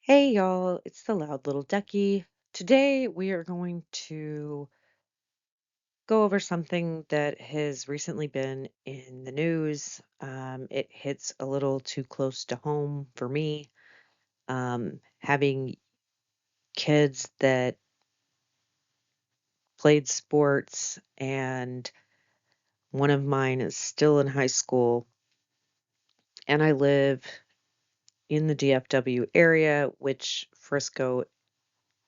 Hey y'all, it's the loud little ducky. Today we are going to go over something that has recently been in the news. It hits a little too close to home for me. Having kids that played sports, and one of mine is still in high school, and I live in the DFW area, which Frisco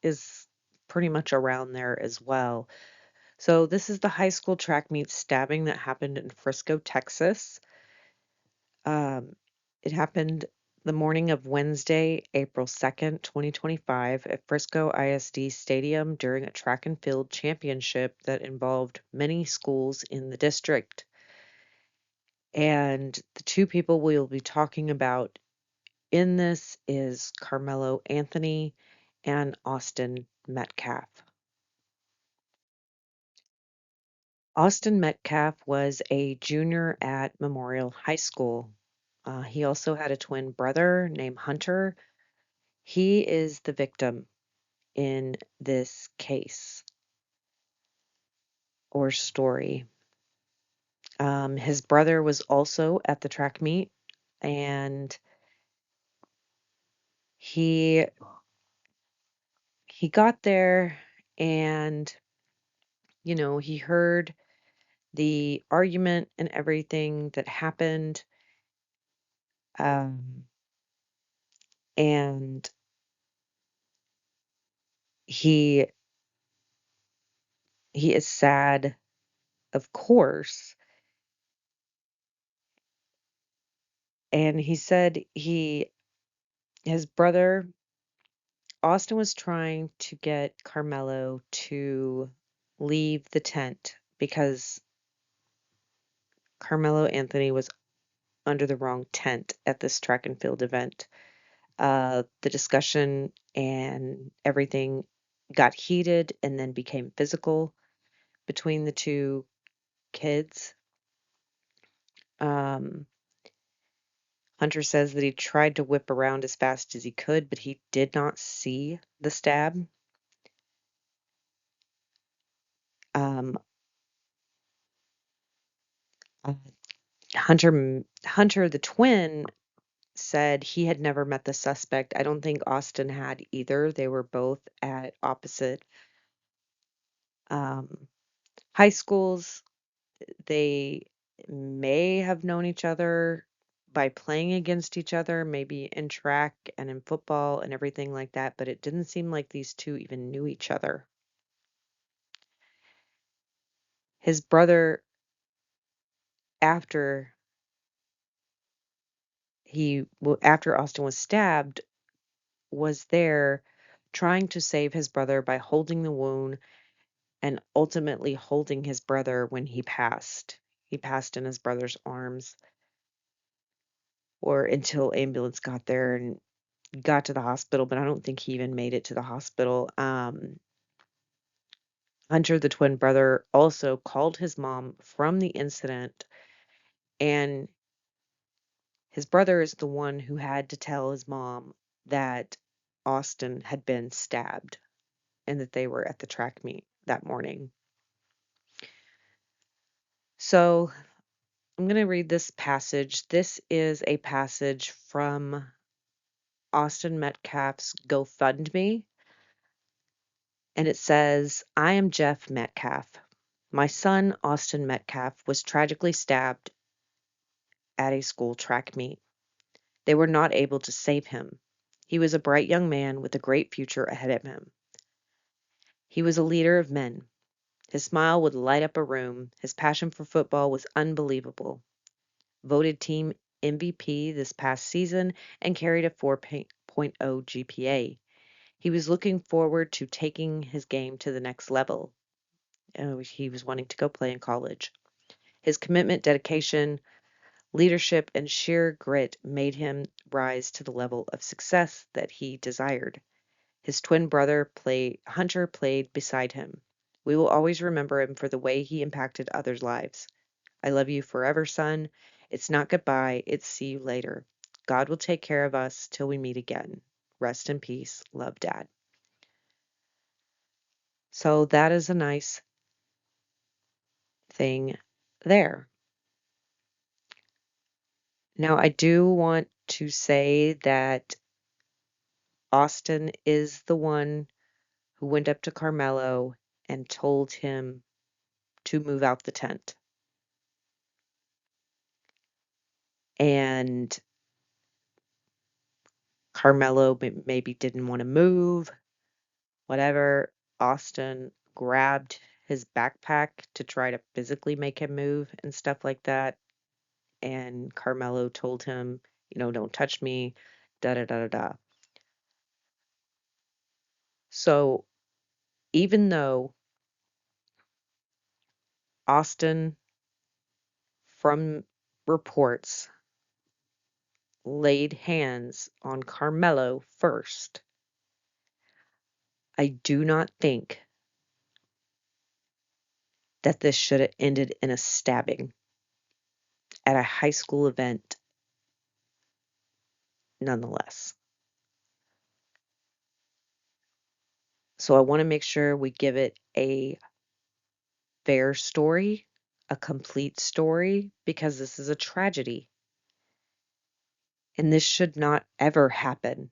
is pretty much around there as well. So this is the high school track meet stabbing that happened in Frisco, Texas. Um, it happened the morning of Wednesday, April 2nd, 2025, at Frisco ISD Stadium during a track and field championship that involved many schools in the district. And the two people we'll be talking about in this is Karmelo Anthony and Austin Metcalf. Austin Metcalf was a junior at Memorial High School. He also had a twin brother named Hunter. He is the victim in this case or story. His brother was also at the track meet, and he he got there, and he heard the argument and everything that happened. Um, and he he is sad, of course. And he said his brother Austin was trying to get Carmelo to leave the tent because Carmelo Anthony was under the wrong tent at this track and field event. The discussion and everything got heated and then became physical between the two kids. Um, Hunter says that he tried to whip around as fast as he could, but he did not see the stab. Um, uh, Hunter, the twin, said he had never met the suspect. I don't think Austin had either. They were both at opposite um, high schools. They may have known each other by playing against each other, maybe in track and in football and everything like that, but it didn't seem like these two even knew each other. His brother, after after Austin was stabbed, was there trying to save his brother by holding the wound and ultimately holding his brother when he passed. He passed in his brother's arms or until ambulance got there and got to the hospital, but I don't think he even made it to the hospital. Hunter, the twin brother, also called his mom from the incident, and his brother is the one who had to tell his mom that Austin had been stabbed and that they were at the track meet that morning. So I'm going to read this passage. This is a passage from Austin Metcalf's GoFundMe, and it says, I am Jeff Metcalf. My son, Austin Metcalf, was tragically stabbed at a school track meet. They were not able to save him. He was a bright young man with a great future ahead of him. He was a leader of men. His smile would light up a room. His passion for football was unbelievable. Voted team MVP this past season and carried a 4.0 GPA. He was looking forward to taking his game to the next level. He was wanting to go play in college. His commitment, dedication, leadership, and sheer grit made him rise to the level of success that he desired. His twin brother, Hunter, played beside him. We will always remember him for the way he impacted others' lives. I love you forever, son. It's not goodbye, it's see you later. God will take care of us till we meet again. Rest in peace. Love, Dad. So that is a nice thing there. Now, I do want to say that Austin is the one who went up to Karmelo and told him to move out the tent. And Karmelo maybe didn't want to move, whatever. Austin grabbed his backpack to try to physically make him move and stuff like that. And Karmelo told him, don't touch me, da da da da da. So even though Austin, from reports, laid hands on Karmelo first, I do not think that this should have ended in a stabbing at a high school event nonetheless. So I want to make sure we give it a fair story, a complete story, because this is a tragedy. And this should not ever happen.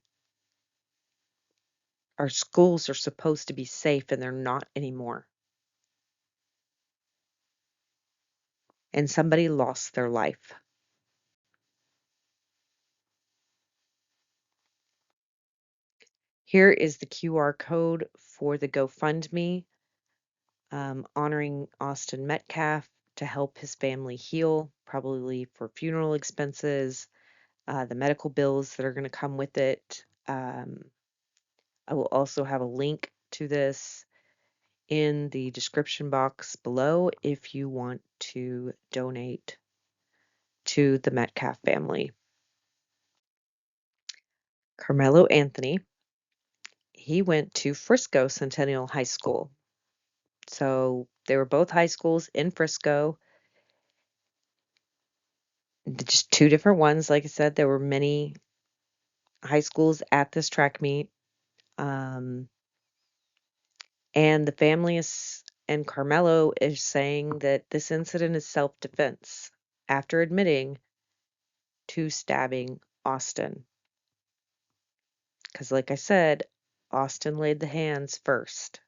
Our schools are supposed to be safe and they're not anymore. And somebody lost their life. Here is the QR code for the GoFundMe, honoring Austin Metcalf to help his family heal, probably for funeral expenses, the medical bills that are going to come with it. I will also have a link to this in the description box below if you want to donate to the Metcalf family. Karmelo Anthony, he went to Frisco Centennial High School. So they were both high schools in Frisco, just two different ones. Like I said, there were many high schools at this track meet. And the family and Karmelo is saying that this incident is self-defense after admitting to stabbing Austin. Because, like I said, Austin laid the hands first.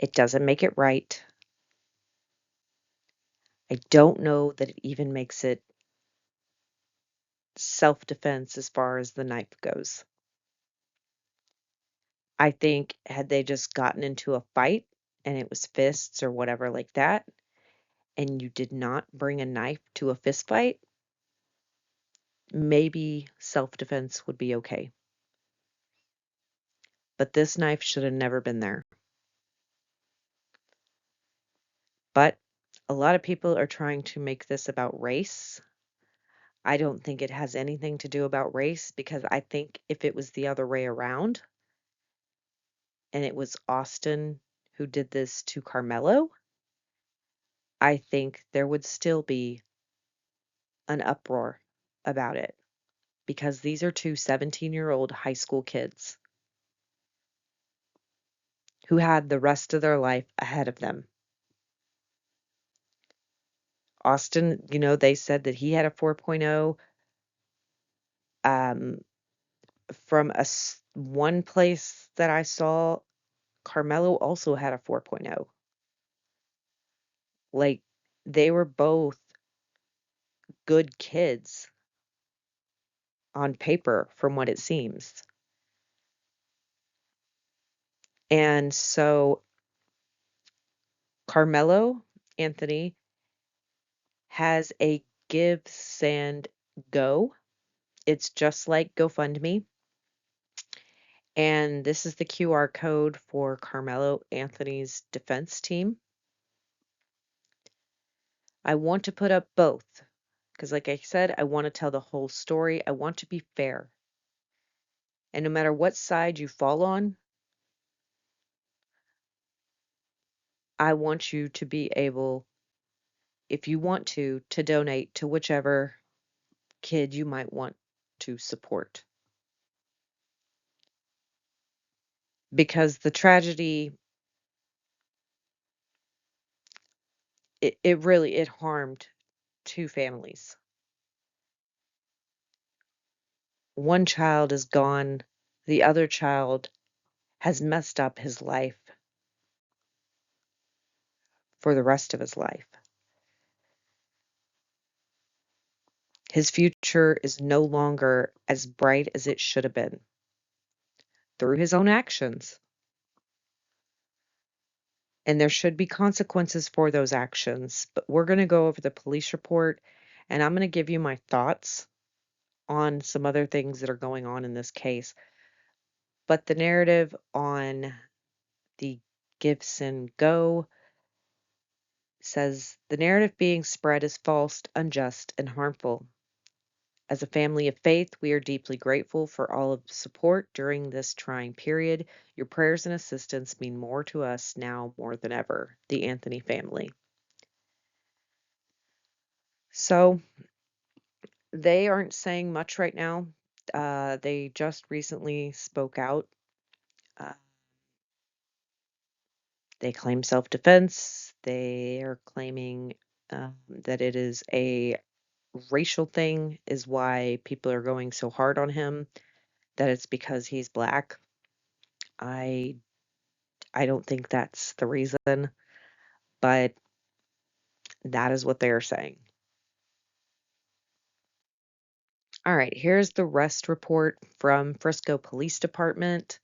It doesn't make it right. I don't know that it even makes it self-defense as far as the knife goes. I think had they just gotten into a fight and it was fists or whatever like that, and you did not bring a knife to a fist fight, maybe self-defense would be okay. But this knife should have never been there. But a lot of people are trying to make this about race. I don't think it has anything to do about race, because I think if it was the other way around and it was Austin who did this to Karmelo, I think there would still be an uproar about it, because these are two 17-year-old high school kids who had the rest of their life ahead of them. Austin, they said that he had a 4.0. From one place that I saw, Karmelo also had a 4.0. Like, they were both good kids on paper, from what it seems. And so Karmelo Anthony has a give, send, go. It's just like GoFundMe. And this is the QR code for Karmelo Anthony's defense team. I want to put up both because, like I said, I want to tell the whole story. I want to be fair. And no matter what side you fall on, I want you to be able, if you want to donate to whichever kid you might want to support. because the tragedy, it really, it harmed two families. One child is gone, the other child has messed up his life for the rest of his life. His future is no longer as bright as it should have been through his own actions. And there should be consequences for those actions. But we're going to go over the police report and I'm going to give you my thoughts on some other things that are going on in this case. But the narrative on the Gibson Go says the narrative being spread is false, unjust, and harmful. As a family of faith, we are deeply grateful for all of the support during this trying period. Your prayers and assistance mean more to us now more than ever. The Anthony family. So they aren't saying much right now. They just recently spoke out. Uh, they claim self-defense. They are claiming that it is a racial thing, is why people are going so hard on him. That it's because he's black. I I don't think that's the reason, but that is what they are saying. All right, here's the arrest report from Frisco Police Department.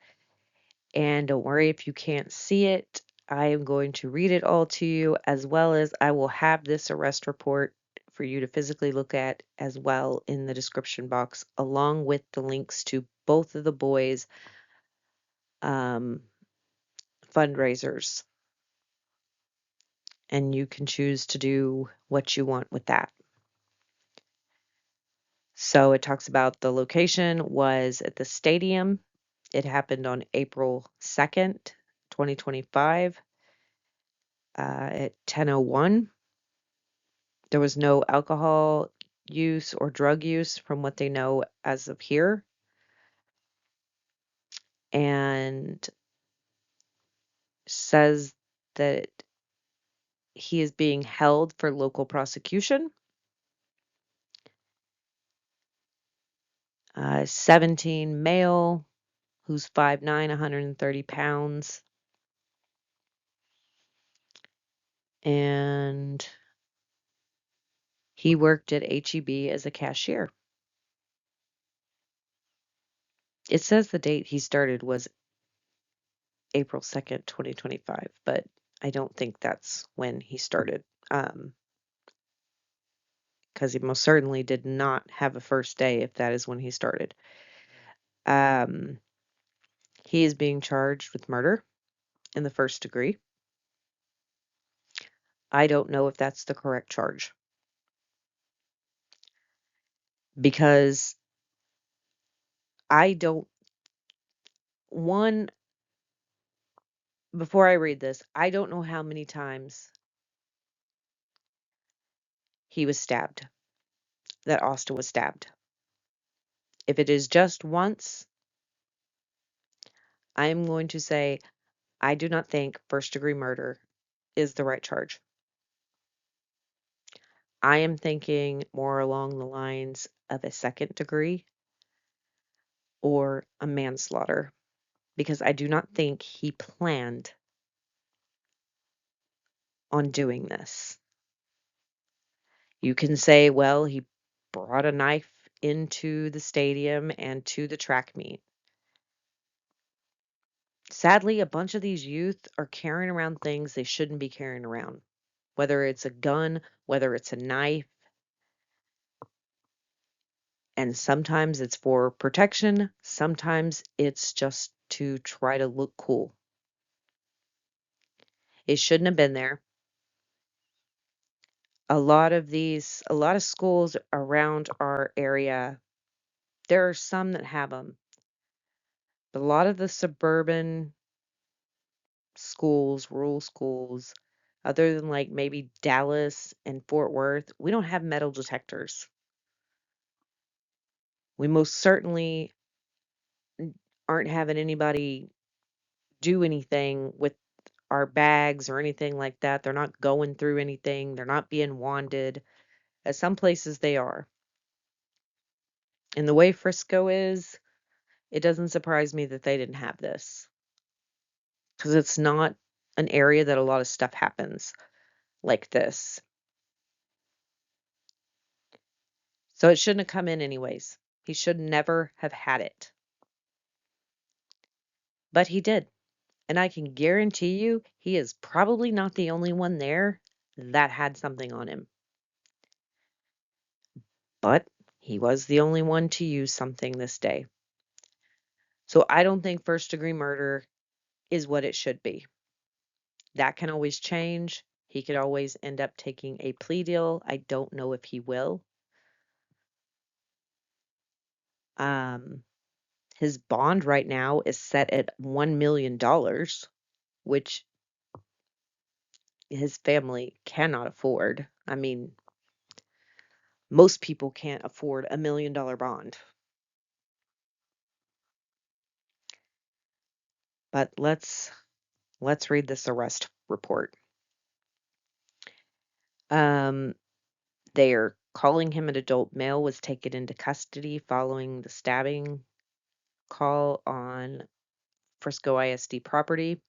And don't worry if you can't see it. I am going to read it all to you, as well as I will have this arrest report for you to physically look at as well in the description box, along with the links to both of the boys' um, fundraisers. And you can choose to do what you want with that. So it talks about the location was at the stadium. It happened on April 2nd, 2025, at 10:01. There was no alcohol use or drug use from what they know as of here. And says that he is being held for local prosecution. 17 male, who's 5'9", 130 pounds. And he worked at HEB as a cashier. It says the date he started was April 2nd, 2025, but I don't think that's when he started. Because he most certainly did not have a first day if that is when he started. Um, he is being charged with murder in the first degree. I don't know if that's the correct charge. Because I don't, one, before I read this, I don't know how many times he was stabbed, that Austin was stabbed. If it is just once, I am going to say I do not think first degree murder is the right charge. I am thinking more along the lines of a second degree or a manslaughter because I do not think he planned on doing this. You can say, well, he brought a knife into the stadium and to the track meet. Sadly, a bunch of these youth are carrying around things they shouldn't be carrying around, whether it's a gun, whether it's a knife, and sometimes it's for protection, sometimes it's just to try to look cool. It shouldn't have been there. A lot of schools around our area, there are some that have them, but a lot of the suburban schools, rural schools, other than like maybe Dallas and Fort Worth, we don't have metal detectors. We most certainly aren't having anybody do anything with our bags or anything like that. They're not going through anything. They're not being wanded. At some places they are. And the way Frisco is, it doesn't surprise me that they didn't have this because it's not an area that a lot of stuff happens like this. So it shouldn't have come in anyways. He should never have had it. But he did. And I can guarantee you he is probably not the only one there that had something on him. But he was the only one to use something this day. So I don't think first-degree murder is what it should be. That can always change. He could always end up taking a plea deal. I don't know if he will. Um, his bond right now is set at $1 million, which his family cannot afford. I mean, most people can't afford $1 million bond. But let's read this arrest report. Um, they are calling him an adult male was taken into custody following the stabbing call on Frisco ISD property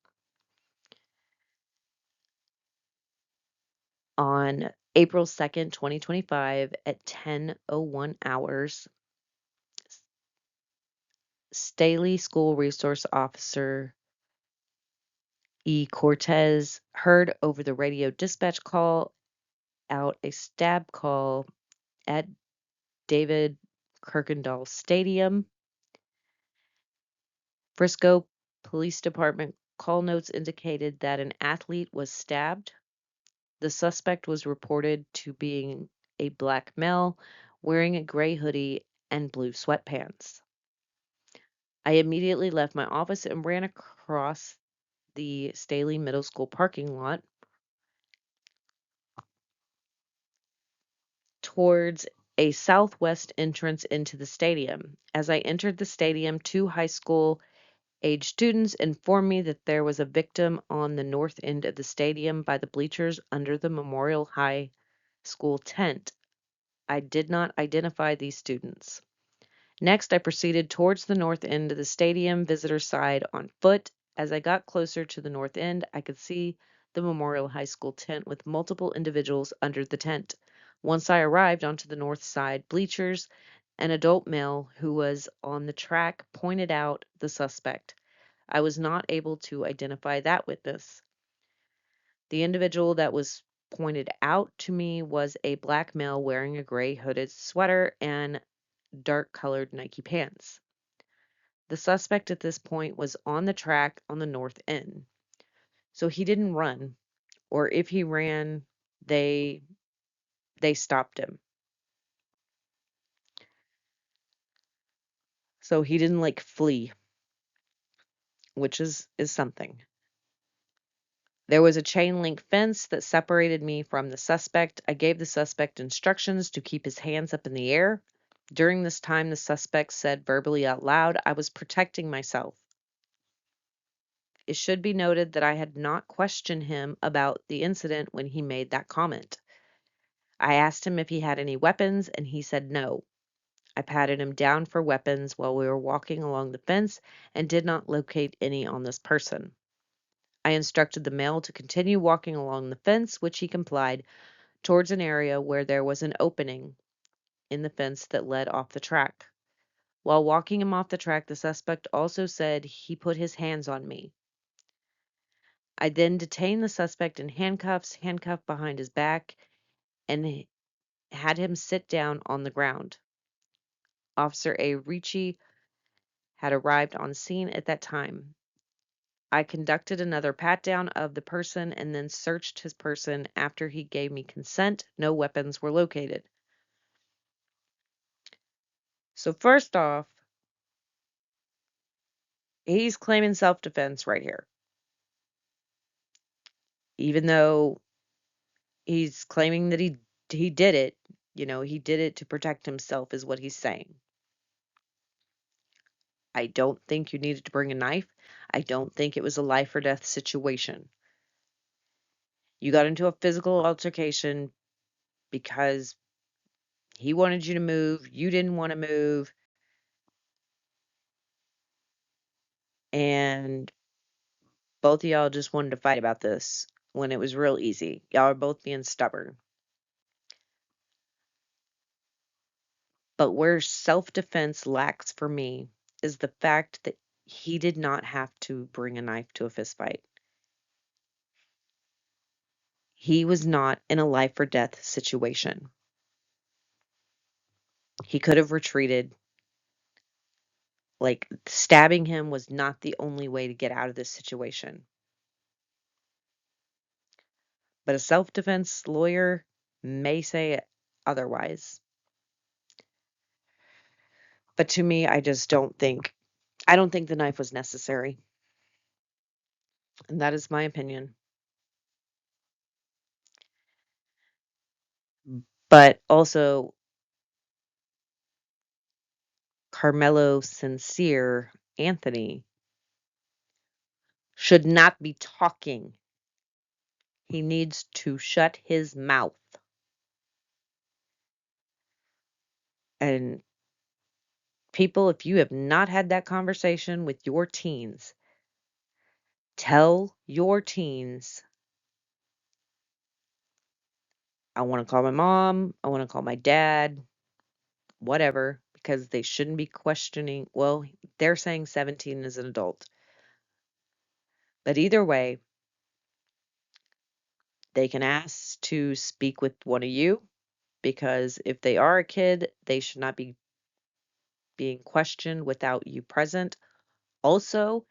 on April 2nd, 2025 at 10:01 hours. Staley School Resource Officer E. Cortez heard over the radio dispatch call out a stab call at David Kirkendall Stadium. Frisco Police Department call notes indicated that an athlete was stabbed. The suspect was reported to being a black male wearing a gray hoodie and blue sweatpants. I immediately left my office and ran across the Staley Middle School parking lot towards a southwest entrance into the stadium. As I entered the stadium, two high school age students informed me that there was a victim on the north end of the stadium by the bleachers under the Memorial High School tent. I did not identify these students. Next, I proceeded towards the north end of the stadium visitor side on foot. As I got closer to the north end, I could see the Memorial High School tent with multiple individuals under the tent. Once I arrived onto the north side bleachers, an adult male who was on the track pointed out the suspect. I was not able to identify that witness. The individual that was pointed out to me was a black male wearing a gray hooded sweater and dark colored Nike pants. The suspect at this point was on the track on the north end. So he didn't run, or if he ran, they they stopped him. So he didn't like flee, which is something. There was a chain link fence that separated me from the suspect. I gave the suspect instructions to keep his hands up in the air. During this time, the suspect said verbally out loud, I was protecting myself. It should be noted that I had not questioned him about the incident when he made that comment. I asked him if he had any weapons, and he said no. I patted him down for weapons while we were walking along the fence and did not locate any on this person. I instructed the male to continue walking along the fence, which he complied, towards an area where there was an opening in the fence that led off the track. While walking him off the track, the suspect also said he put his hands on me. I then detained the suspect in handcuffs, handcuffed behind his back, and had him sit down on the ground. Officer A. Ricci had arrived on scene at that time. I conducted another pat down of the person and then searched his person after he gave me consent. No weapons were located. So first off, he's claiming self-defense right here. Even though he's claiming that he did it, he did it to protect himself is what he's saying. I don't think you needed to bring a knife. I don't think it was a life or death situation. You got into a physical altercation because he wanted you to move, you didn't want to move, and both of y'all just wanted to fight about this when it was real easy. Y'all are both being stubborn. But where self-defense lacks for me is the fact that he did not have to bring a knife to a fist fight. He was not in a life or death situation. He could have retreated. Like, stabbing him was not the only way to get out of this situation. But a self-defense lawyer may say otherwise. But to me, I just I don't think the knife was necessary. And that is my opinion. But also, Karmelo Sincere Anthony should not be talking. He needs to shut his mouth. And people, if you have not had that conversation with your teens, tell your teens, I want to call my mom, I want to call my dad, whatever, because they shouldn't be questioning. Well, they're saying 17 is an adult. But either way, they can ask to speak with one of you, because if they are a kid, they should not be being questioned without you present. Also,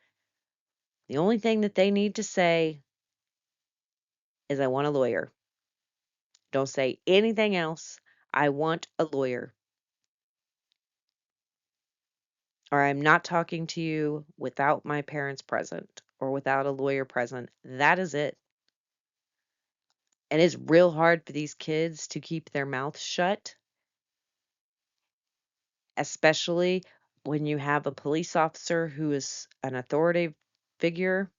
the only thing that they need to say is, I want a lawyer. Don't say anything else. I want a lawyer. Or I'm not talking to you without my parents present or without a lawyer present. That is it. And it's real hard for these kids to keep their mouths shut, especially when you have a police officer who is an authoritative figure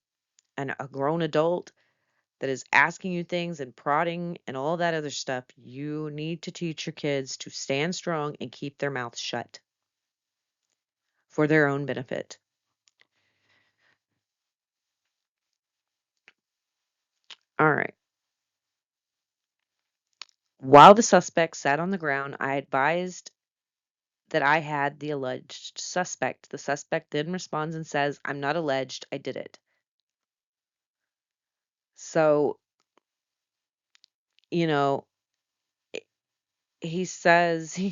and a grown adult that is asking you things and prodding and all that other stuff. You need to teach your kids to stand strong and keep their mouths shut for their own benefit. All right. While the suspect sat on the ground, I advised that I had the alleged suspect. The suspect then responds and says, I'm not alleged, I did it. So, you know, he says, we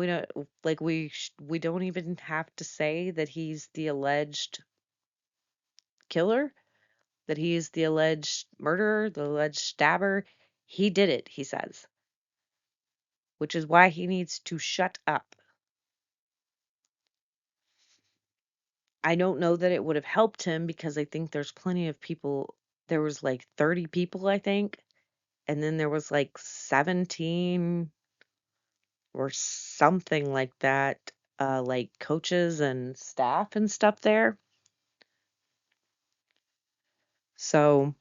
don't like we don't even have to say that he's the alleged killer, that he's the alleged murderer, the alleged stabber. He did it, he says, which is why he needs to shut up. I don't know that it would have helped him because I think there's plenty of people. There was like 30 people, I think, and then there was like 17 or something like that, like coaches and staff and stuff there. So,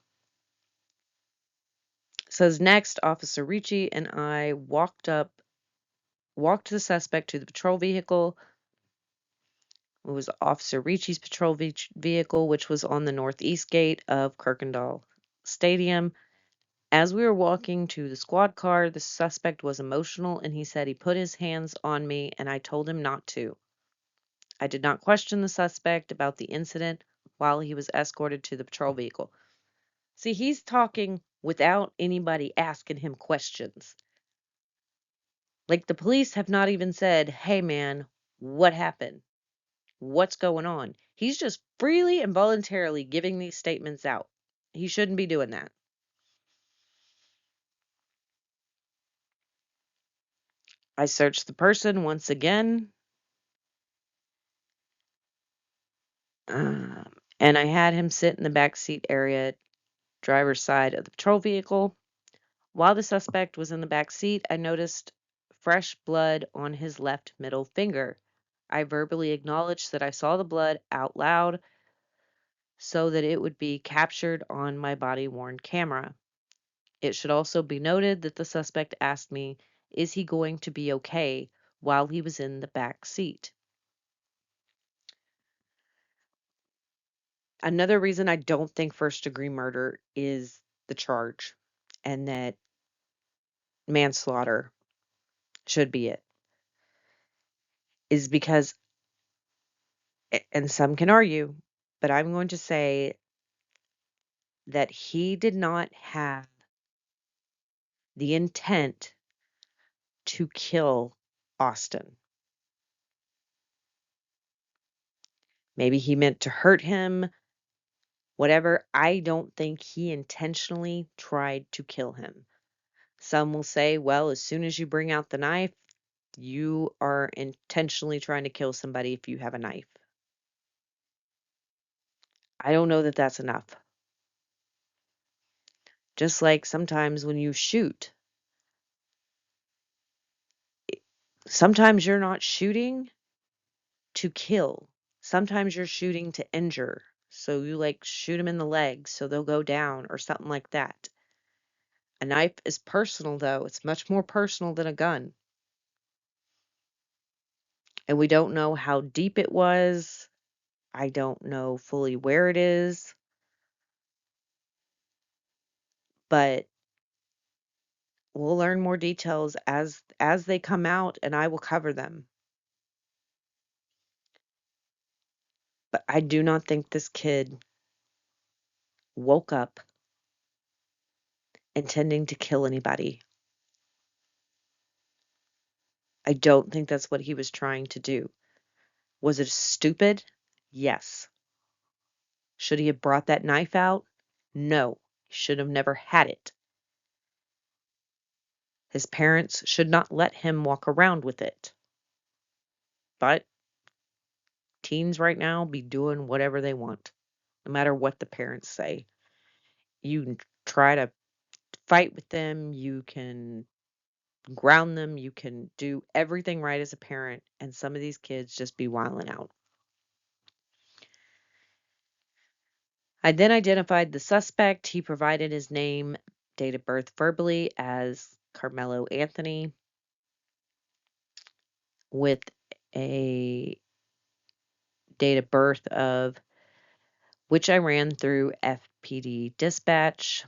says next, Officer Ricci and I walked the suspect to the patrol vehicle. It was Officer Ricci's patrol vehicle, which was on the northeast gate of Kirkendall Stadium. As we were walking to the squad car, the suspect was emotional and he said he put his hands on me and I told him not to. I did not question the suspect about the incident while he was escorted to the patrol vehicle. See, he's talking without anybody asking him questions. Like, the police have not even said, hey man, what happened? What's going on? He's just freely and voluntarily giving these statements out. He shouldn't be doing that. I searched the person once again, and I had him sit in the back seat area, driver's side of the patrol vehicle. While the suspect was in the back seat, I noticed fresh blood on his left middle finger. I verbally acknowledged that I saw the blood out loud. so that it would be captured on my body-worn camera. It should also be noted that the suspect asked me, is he going to be okay while he was in the back seat? Another reason I don't think first-degree murder is the charge and that manslaughter should be it is because, and some can argue, but I'm going to say that he did not have the intent to kill Austin. Maybe he meant to hurt him, whatever. I don't think he intentionally tried to kill him. Some will say, well, as soon as you bring out the knife, you are intentionally trying to kill somebody if you have a knife. I don't know that that's enough. Just like sometimes when you shoot, sometimes you're not shooting to kill. Sometimes you're shooting to injure. So you like shoot them in the legs so they'll go down or something like that. A knife is personal though. It's much more personal than a gun. And we don't know how deep it was. I don't know fully where it is, but we'll learn more details as they come out and I will cover them. But I do not think this kid woke up intending to kill anybody. I don't think that's what he was trying to do. Was it stupid? Yes. Should he have brought that knife out? No. He should have never had it. His parents should not let him walk around with it. But teens right now be doing whatever they want, no matter what the parents say. You can try to fight with them, you can ground them, you can do everything right as a parent, and some of these kids just be wilding out. I then identified the suspect. He provided his name, date of birth verbally as Karmelo Anthony with a date of birth of which I ran through FPD dispatch.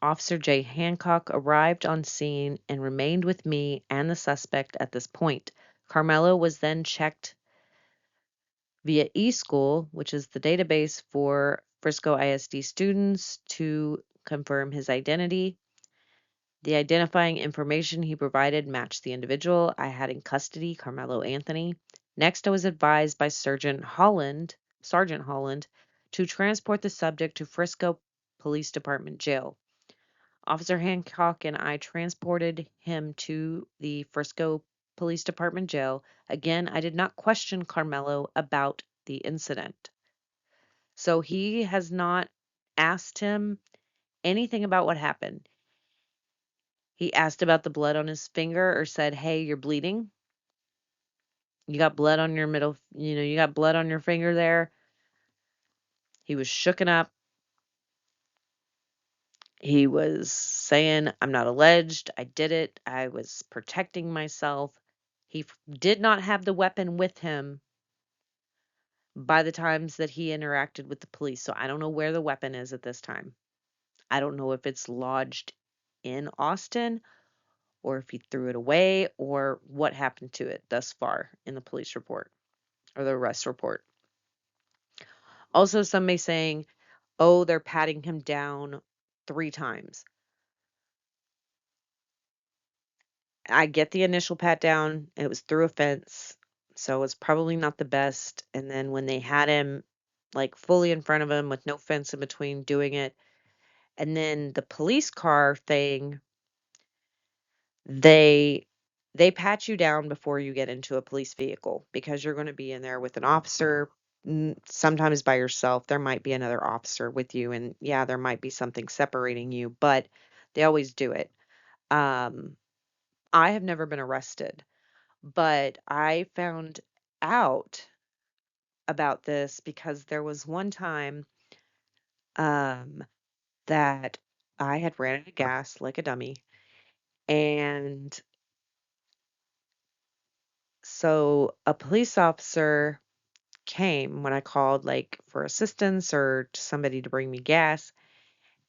Officer J. Hancock arrived on scene and remained with me and the suspect at this point. Karmelo was then checked via eSchool, which is the database for Frisco ISD students, to confirm his identity. The identifying information he provided matched the individual I had in custody, Karmelo Anthony. Next, I was advised by Sergeant Holland, to transport the subject to Frisco Police Department jail. Officer Hancock and I transported him to the Frisco Police Department jail. Again, I did not question Karmelo about the incident. So he has not asked him anything about what happened. He asked about the blood on his finger or said, hey, you're bleeding. You got blood on your you got blood on your finger there. He was shooken up. He was saying, I'm not alleged. I did it. I was protecting myself. He did not have the weapon with him by the times that he interacted with the police. So I don't know where the weapon is at this time. I don't know if it's lodged in Austin or if he threw it away or what happened to it thus far in the police report or the arrest report. Also, some may saying, oh, they're patting him down 3 times. I get the initial pat down. It was through a fence, so it's probably not the best. And then when they had him like fully in front of him with no fence in between doing it, and then the police car thing, they pat you down before you get into a police vehicle because you're going to be in there with an officer, sometimes by yourself. There might be another officer with you, and yeah, there might be something separating you, but they always do it. Um, I have never been arrested, but I found out about this because there was one time um, that I had ran out of gas like a dummy. And so a police officer came when I called, like, for assistance or somebody to bring me gas.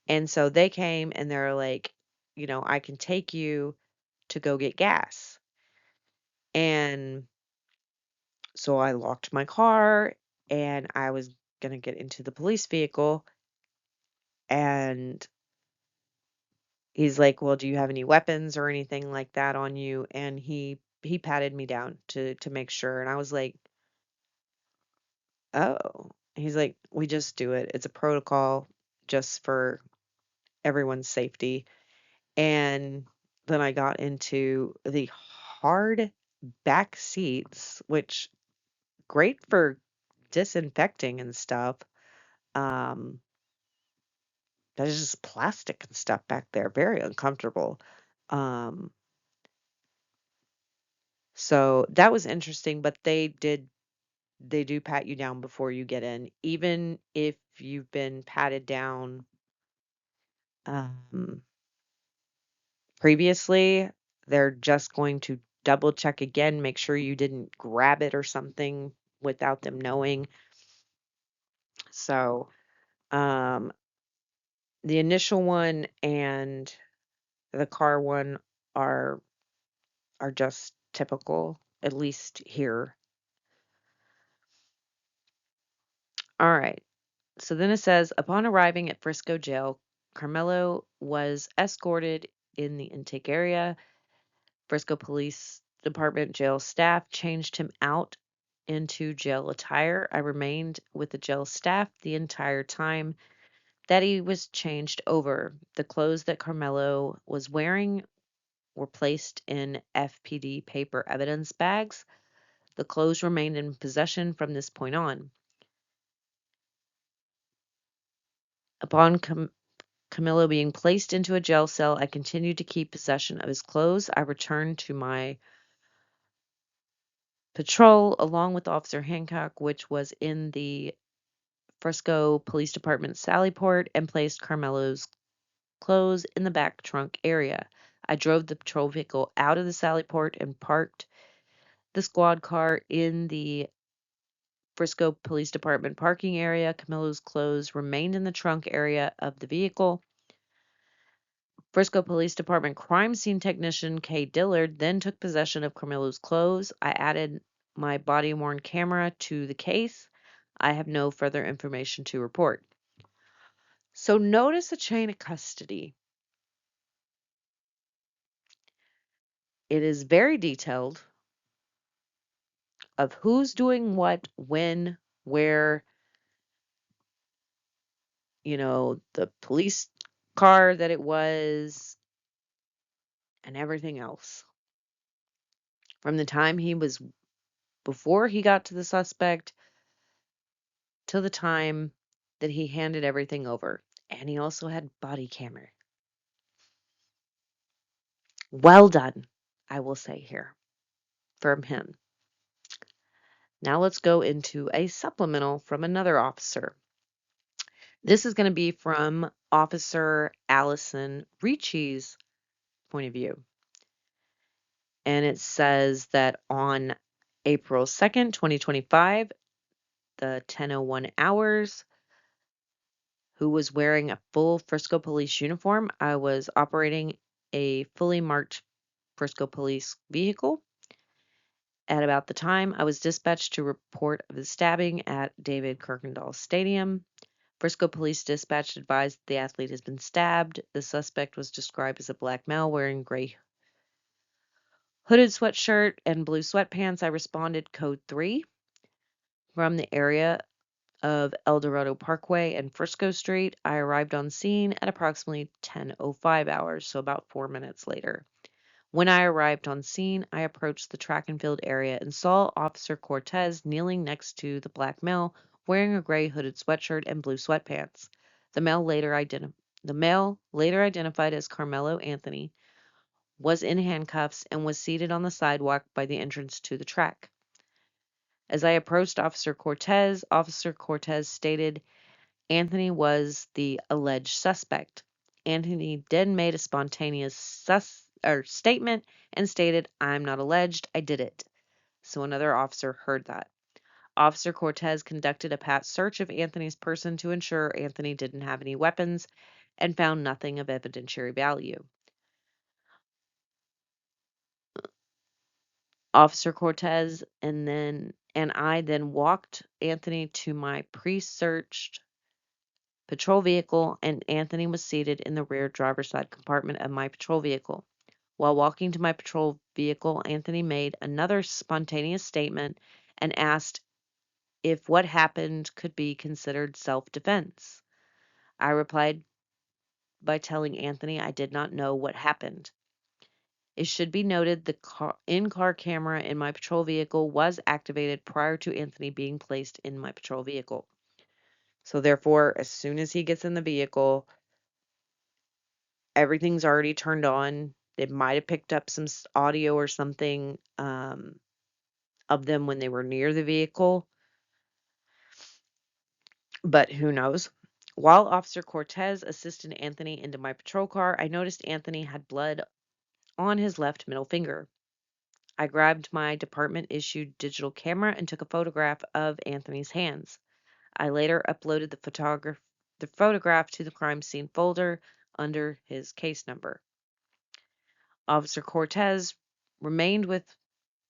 And so they came and they're like, I can take you to go get gas. And so I locked my car and I was going to get into the police vehicle. And he's like, "Well, do you have any weapons or anything like that on you?" And he patted me down to make sure. And I was like, "Oh." He's like, "We just do it. It's a protocol just for everyone's safety." And then I got into the hard back seats, which great for disinfecting and stuff. Um, there's just plastic and stuff back there, very uncomfortable. Um, so that was interesting, but they do pat you down before you get in, even if you've been patted down um, previously. They're just going to double check again, make sure you didn't grab it or something without them knowing. So, um, the initial one and the car one are just typical, at least here. All right. So then it says, upon arriving at Frisco jail, Carmelo was escorted in the intake area. Frisco Police Department jail staff changed him out into jail attire. I remained with the jail staff the entire time that he was changed over. The clothes that Carmelo was wearing were placed in FPD paper evidence bags. The clothes remained in possession from this point on. Upon Camillo being placed into a jail cell, I continued to keep possession of his clothes. I returned to my patrol along with Officer Hancock, which was in the Frisco Police Department Sallyport, and placed Carmelo's clothes in the back trunk area. I drove the patrol vehicle out of the Sallyport and parked the squad car in the Frisco Police Department parking area. Camilo's clothes remained in the trunk area of the vehicle. Frisco Police Department crime scene technician Kay Dillard then took possession of Carmelo's clothes. I added my body-worn camera to the case. I have no further information to report. So notice the chain of custody. It is very detailed of who's doing what, when, where, the police car that it was, and everything else. From the time before he got to the suspect till the time that he handed everything over. And he also had body camera. Well done, I will say here, from him. Now let's go into a supplemental from another officer. This is going to be from Officer Allison Ricci's point of view. And it says that on April 2nd, 2025, the 10:01 hours, who was wearing a full Frisco police uniform. I was operating a fully marked Frisco police vehicle. At about the time, I was dispatched to report of the stabbing at David Kirkendall Stadium. Frisco Police Dispatch advised the athlete has been stabbed. The suspect was described as a black male wearing gray hooded sweatshirt and blue sweatpants. I responded code 3 from the area of El Dorado Parkway and Frisco Street. I arrived on scene at approximately 10:05 hours, so about 4 minutes later. When I arrived on scene, I approached the track and field area and saw Officer Cortez kneeling next to the black male wearing a gray hooded sweatshirt and blue sweatpants. The male, later identified as Karmelo Anthony, was in handcuffs and was seated on the sidewalk by the entrance to the track. As I approached Officer Cortez stated Anthony was the alleged suspect. Anthony then made a spontaneous statement and stated, "I'm not alleged, I did it." So another officer heard that. Officer Cortez conducted a pat search of Anthony's person to ensure Anthony didn't have any weapons and found nothing of evidentiary value. Officer Cortez and I then walked Anthony to my pre-searched patrol vehicle, and Anthony was seated in the rear driver's side compartment of my patrol vehicle. While walking to my patrol vehicle, Anthony made another spontaneous statement and asked if what happened could be considered self-defense. I replied by telling Anthony I did not know what happened. It should be noted the in-car camera in my patrol vehicle was activated prior to Anthony being placed in my patrol vehicle. So therefore, as soon as he gets in the vehicle, everything's already turned on. It might have picked up some audio or something of them when they were near the vehicle, but who knows? While Officer Cortez assisted Anthony into my patrol car, I noticed Anthony had blood on his left middle finger. I grabbed my department issued digital camera and took a photograph of Anthony's hands. I later uploaded the photograph to the crime scene folder under his case number. Officer Cortez remained with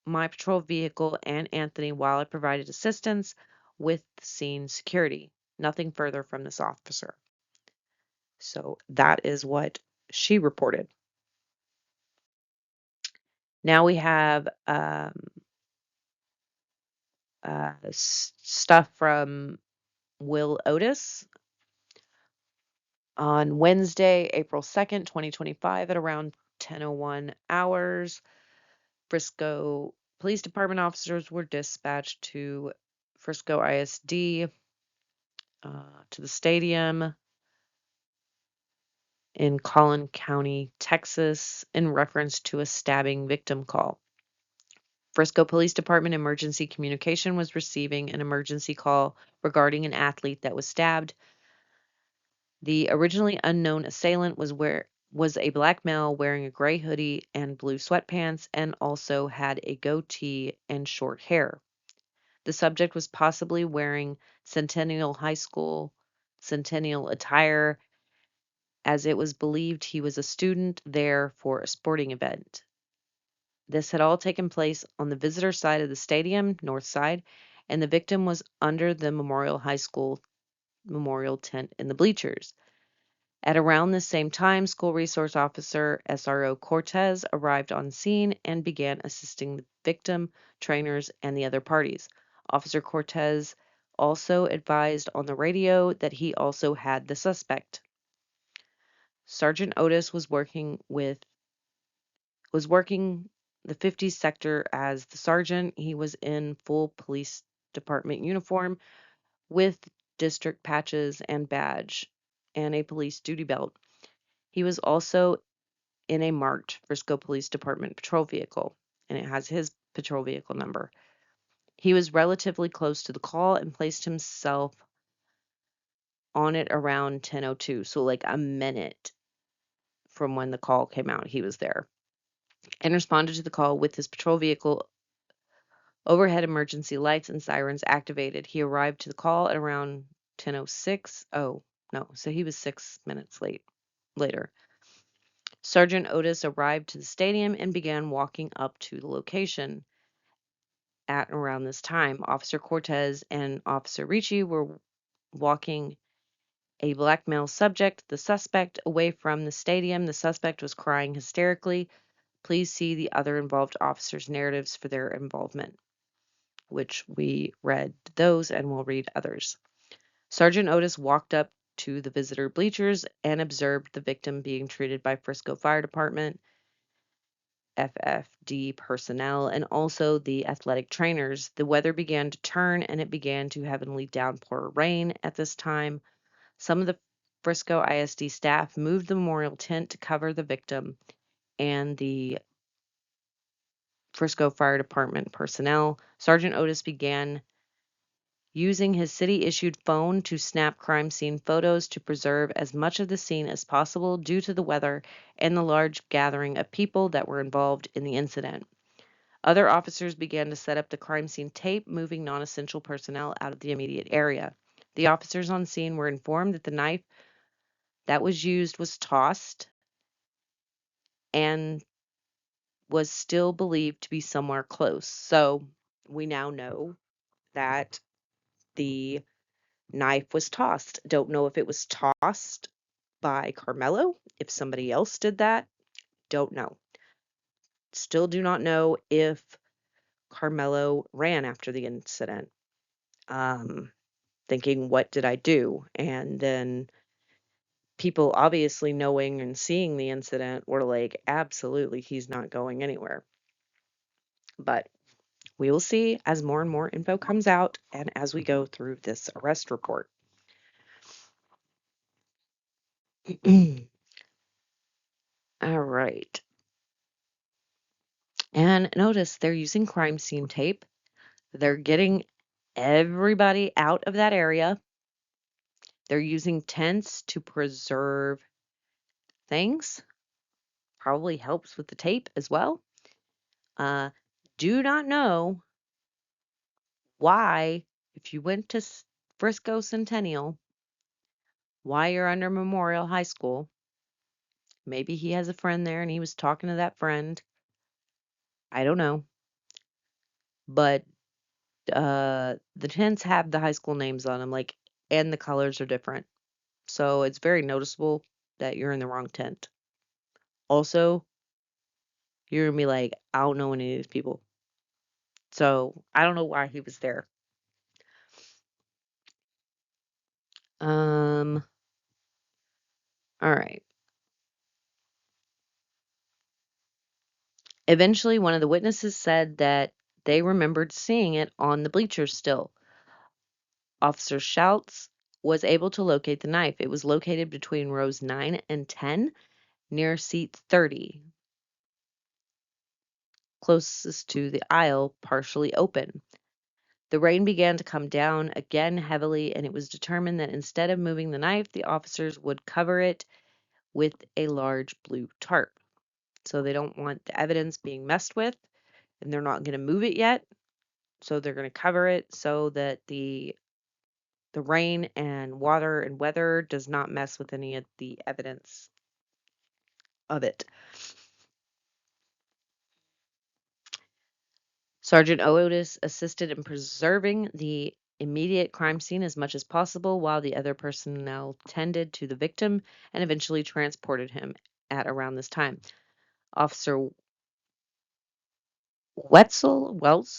my patrol vehicle and Anthony while I provided assistance with scene security. Nothing further from this officer. So that is what she reported. Now we have stuff from Will Otis on Wednesday, April 2nd, 2025 at around 10:01 hours. Frisco Police Department officers were dispatched to Frisco ISD to the stadium in Collin County, Texas, in reference to a stabbing victim call. Frisco Police Department emergency communication was receiving an emergency call regarding an athlete that was stabbed. The originally unknown assailant was a black male wearing a gray hoodie and blue sweatpants and also had a goatee and short hair. The subject was possibly wearing Centennial High School Centennial attire, as it was believed he was a student there for a sporting event. This had all taken place on the visitor side of the stadium, north side, and the victim was under the Memorial High School memorial tent in the bleachers. At around the same time, School Resource Officer SRO Cortez arrived on scene and began assisting the victim, trainers, and the other parties. Officer Cortez also advised on the radio that he also had the suspect. Sergeant Otis was working the 50 sector as the sergeant. He was in full police department uniform with district patches and badge and a police duty belt. He was also in a marked Frisco Police Department patrol vehicle, and it has his patrol vehicle number. He was relatively close to the call and placed himself on it around 10:02, so like a minute from when the call came out, he was there and responded to the call with his patrol vehicle overhead emergency lights and sirens activated. He arrived to the call at around 10:06. Oh, no, so he was 6 minutes later. Sergeant Otis arrived to the stadium and began walking up to the location. At around this time, Officer Cortez and Officer Ricci were walking a black male subject, the suspect, away from the stadium. The suspect was crying hysterically. Please see the other involved officers' narratives for their involvement, which we read those and we'll read others. Sergeant Otis walked up to the visitor bleachers and observed the victim being treated by Frisco Fire Department, FFD personnel, and also the athletic trainers. The weather began to turn and it began to heavily downpour rain at this time. Some of the Frisco ISD staff moved the memorial tent to cover the victim, and the Frisco Fire Department personnel. Sergeant Otis began using his city-issued phone to snap crime scene photos to preserve as much of the scene as possible due to the weather and the large gathering of people that were involved in the incident. Other officers began to set up the crime scene tape, moving non-essential personnel out of the immediate area. The officers on scene were informed that the knife that was used was tossed and was still believed to be somewhere close. So we now know that the knife was tossed. Don't know if it was tossed by Karmelo, if somebody else did that. Don't know. Still do not know if Karmelo ran after the incident. Thinking, what did I do? And then people obviously knowing and seeing the incident were like, absolutely, he's not going anywhere. But we will see as more and more info comes out and as we go through this arrest report. All right. And notice they're using crime scene tape. They're getting everybody out of that area. They're using tents to preserve things. Probably helps with the tape as well. Uh, do not know why, if you went to Frisco Centennial, why you're under Memorial High School. Maybe he has a friend there and he was talking to that friend. I don't know. But the tents have the high school names on them, like, and the colors are different. So it's very noticeable that you're in the wrong tent. Also, you're gonna be like, I don't know any of these people. So I don't know why he was there. Um, all right. Eventually, one of the witnesses said that they remembered seeing it on the bleachers still. Officer Schultz was able to locate the knife. It was located between rows 9 and 10 near seat 30, closest to the aisle, partially open. The rain began to come down again heavily, and it was determined that instead of moving the knife, the officers would cover it with a large blue tarp. So they don't want the evidence being messed with, and they're not going to move it yet. So they're going to cover it so that the rain and water and weather does not mess with any of the evidence of it. Sergeant Otis assisted in preserving the immediate crime scene as much as possible while the other personnel tended to the victim and eventually transported him at around this time. Officer Wetzel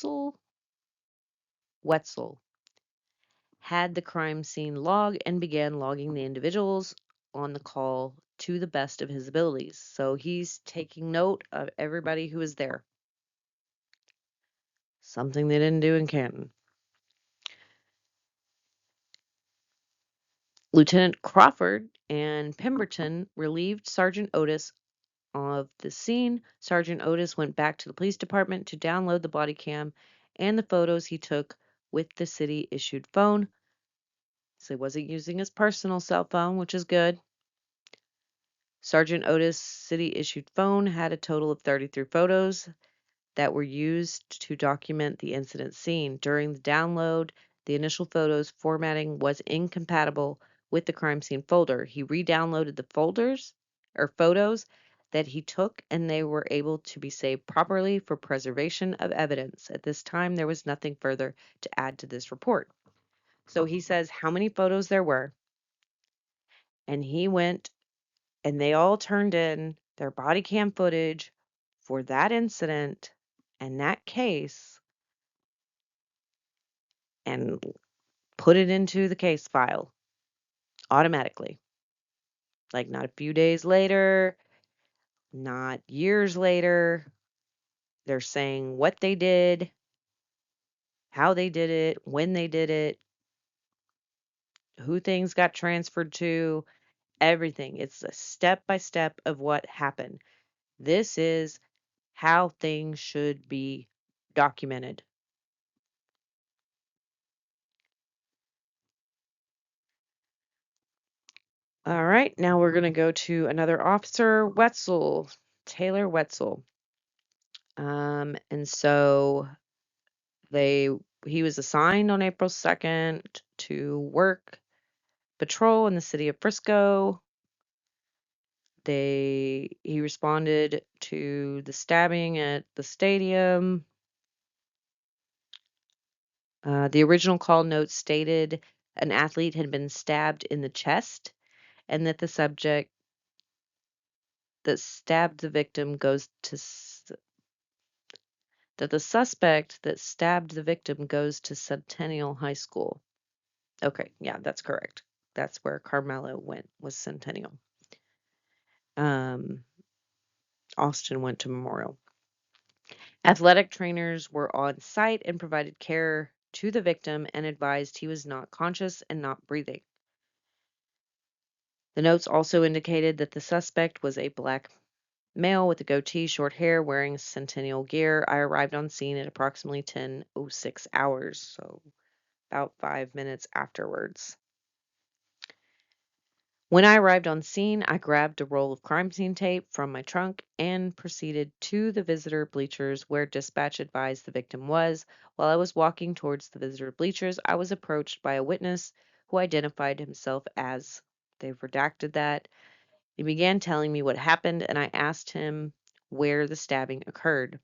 had the crime scene log and began logging the individuals on the call to the best of his abilities. So he's taking note of everybody who is there. Something they didn't do in Canton. Lieutenant Crawford and Pemberton relieved Sergeant Otis of the scene. Sergeant Otis went back to the police department to download the body cam and the photos he took with the city-issued phone. So he wasn't using his personal cell phone, which is good. Sergeant Otis' city-issued phone had a total of 33 photos that were used to document the incident scene. During the download, the initial photos formatting was incompatible with the crime scene folder. He re-downloaded the photos that he took, and they were able to be saved properly for preservation of evidence. At this time, there was nothing further to add to this report. So he says how many photos there were, and he went and they all turned in their body cam footage for that incident and that case and put it into the case file automatically. Like, not a few days later, not years later. They're saying what they did, how they did it, when they did it, who things got transferred to, everything. It's a step by step of what happened. This is how things should be documented. All right, now we're going to go to another officer, Wetzel, Taylor Wetzel. And so they he was assigned on April 2nd to work patrol in the city of Frisco. He responded to the stabbing at the stadium. The original call note stated an athlete had been stabbed in the chest and that the subject that stabbed the victim that the suspect that stabbed the victim goes to Centennial High School. Okay, yeah, that's correct. That's where Karmelo went, was Centennial. Um, Austin went to Memorial. Athletic trainers were on site and provided care to the victim and advised he was not conscious and not breathing. The notes also indicated that the suspect was a black male with a goatee, short hair, wearing Centennial gear. I arrived on scene at approximately 10:06 hours, so about 5 minutes afterwards. When I arrived on scene, I grabbed a roll of crime scene tape from my trunk and proceeded to the visitor bleachers where dispatch advised the victim was. While I was walking towards the visitor bleachers, I was approached by a witness who identified himself as, they've redacted that. He began telling me what happened, and I asked him where the stabbing occurred.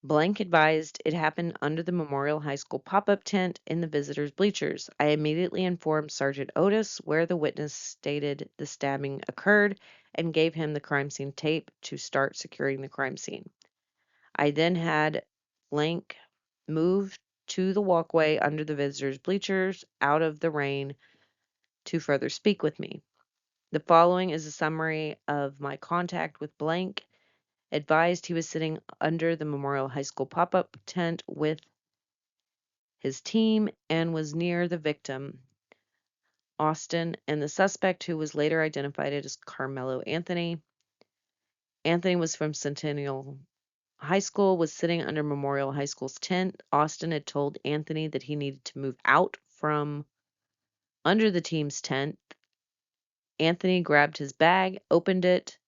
Blank advised it happened under the Memorial High School pop-up tent in the visitors' bleachers. I immediately informed Sergeant Otis where the witness stated the stabbing occurred and gave him the crime scene tape to start securing the crime scene. I then had Blank move to the walkway under the visitors' bleachers out of the rain to further speak with me. The following is a summary of my contact with Blank. Advised he was sitting under the Memorial High School pop-up tent with his team and was near the victim, Austin, and the suspect, who was later identified as Karmelo Anthony. Anthony was from Centennial High School, was sitting under Memorial High School's tent. Austin had told Anthony that he needed to move out from under the team's tent. Anthony grabbed his bag, opened it,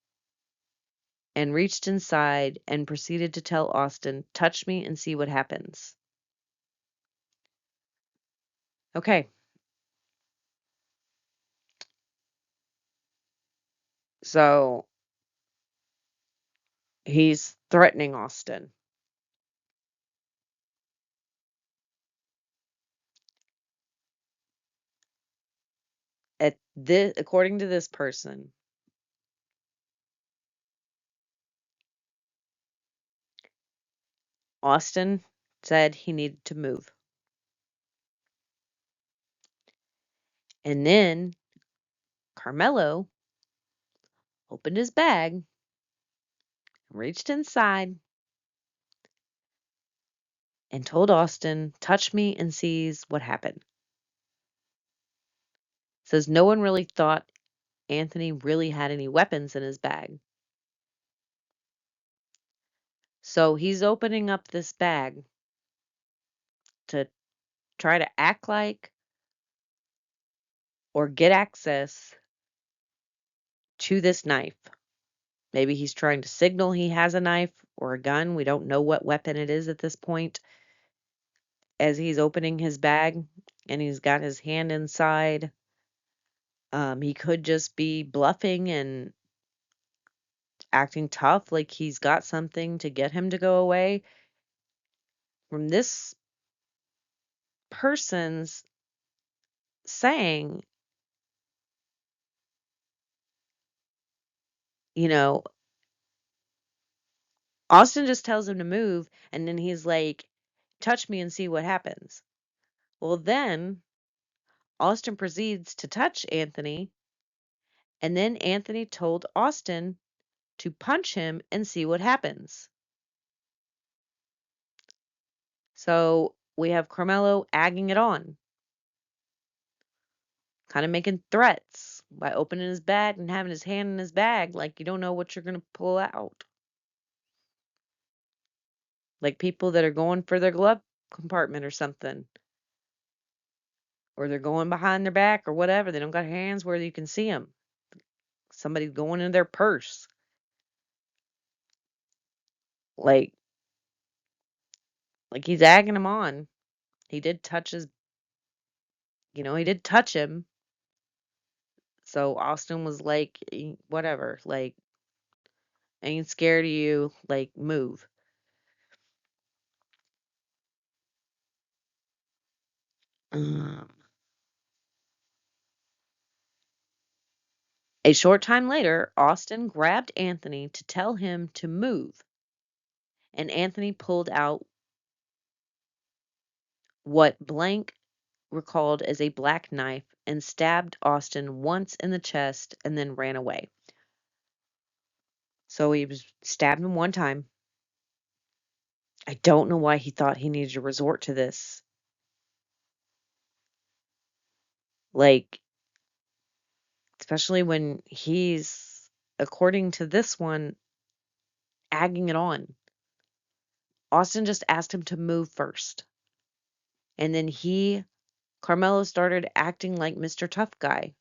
and reached inside and proceeded to tell Austin, "Touch me and see what happens." Okay. So he's threatening Austin. According to this person, Austin said he needed to move. And then Karmelo opened his bag, reached inside, and told Austin, "Touch me and sees what happened." Says no one really thought Anthony really had any weapons in his bag. So he's opening up this bag to try to act like or get access to this knife. Maybe he's trying to signal he has a knife or a gun. We don't know what weapon it is at this point. As he's opening his bag and he's got his hand inside, he could just be bluffing and acting tough, like he's got something to get him to go away. From this person's saying, you know, Austin just tells him to move, and then he's like, "Touch me and see what happens." Well, then Austin proceeds to touch Anthony, and then Anthony told Austin to punch him and see what happens. So we have Carmelo egging it on, kind of making threats by opening his bag and having his hand in his bag like you don't know what you're going to pull out. Like people that are going for their glove compartment or something. or they're going behind their back or whatever. They don't got hands where you can see them. Somebody's going in their purse. Like, like he's egging him on. He did touch his, he did touch him. So Austin was like, whatever, like, I ain't scared of you, like, move. Um, a short time later, Austin grabbed Anthony to tell him to move, and Anthony pulled out what Blank recalled as a black knife and stabbed Austin once in the chest and then ran away. So he was stabbed him one time. I don't know why he thought he needed to resort to this. Like, especially when he's, according to this one, agging it on. Austin just asked him to move first. And then Karmelo started acting like Mr. Tough Guy.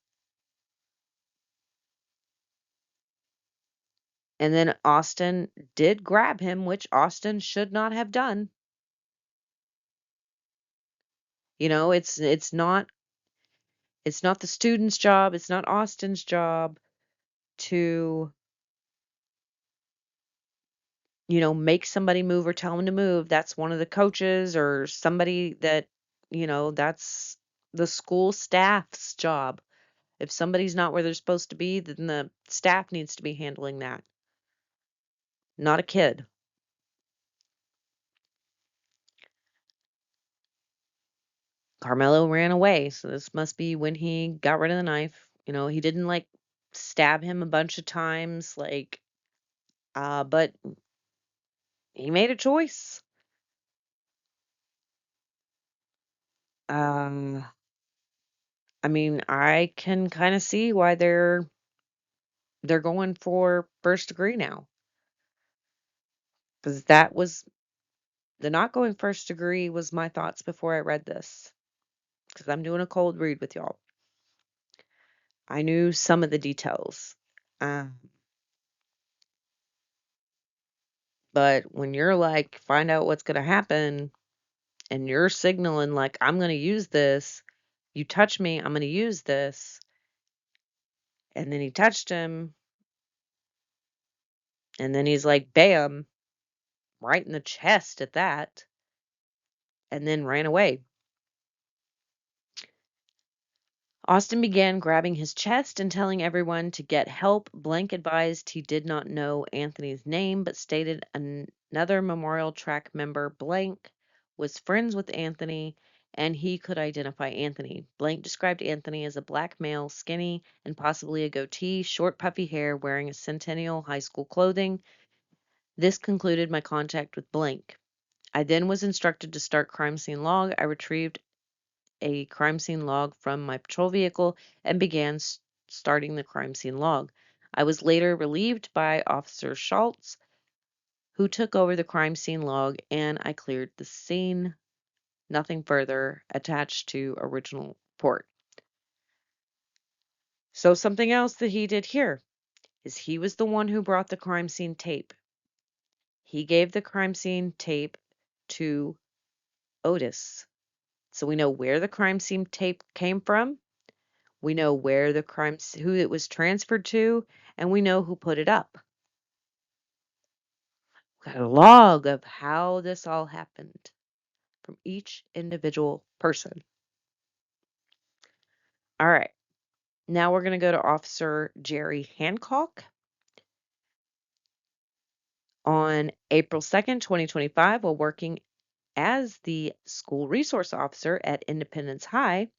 And then Austin did grab him, which Austin should not have done. It's not the student's job, it's not Austin's job to, make somebody move or tell them to move. That's one of the coaches or somebody that, that's the school staff's job. If somebody's not where they're supposed to be, then the staff needs to be handling that, not a kid. Karmelo ran away, so this must be when he got rid of the knife. He didn't like stab him a bunch of times, like, but he made a choice. Um, I mean, I can kind of see why they're going for first degree now, because that was the not going first degree was my thoughts before I read this, because I'm doing a cold read with y'all. I knew some of the details. Um, but when you're like, find out what's going to happen, and you're signaling, like, I'm going to use this, you touch me, I'm going to use this. And then he touched him, and then he's like, bam, right in the chest at that, and then ran away. Austin began grabbing his chest and telling everyone to get help. Blank advised he did not know Anthony's name, but stated another Memorial Track member, Blank, was friends with Anthony and he could identify Anthony. Blank described Anthony as a black male, skinny, and possibly a goatee, short, puffy hair, wearing a Centennial High School clothing. This concluded my contact with Blank. I then was instructed to start crime scene log. I retrieved a crime scene log from my patrol vehicle and began starting the crime scene log. I was later relieved by Officer Schultz, who took over the crime scene log, and I cleared the scene. Nothing further attached to original report. So something else that he did here is he was the one who brought the crime scene tape. He gave the crime scene tape to Otis. So we know where the crime scene tape came from. We know where who it was transferred to, and we know who put it up. We got a log of how this all happened from each individual person. All right. Now we're going to go to Officer Jerry Hancock. On April 2nd, 2025, while working as the school resource officer at Independence High,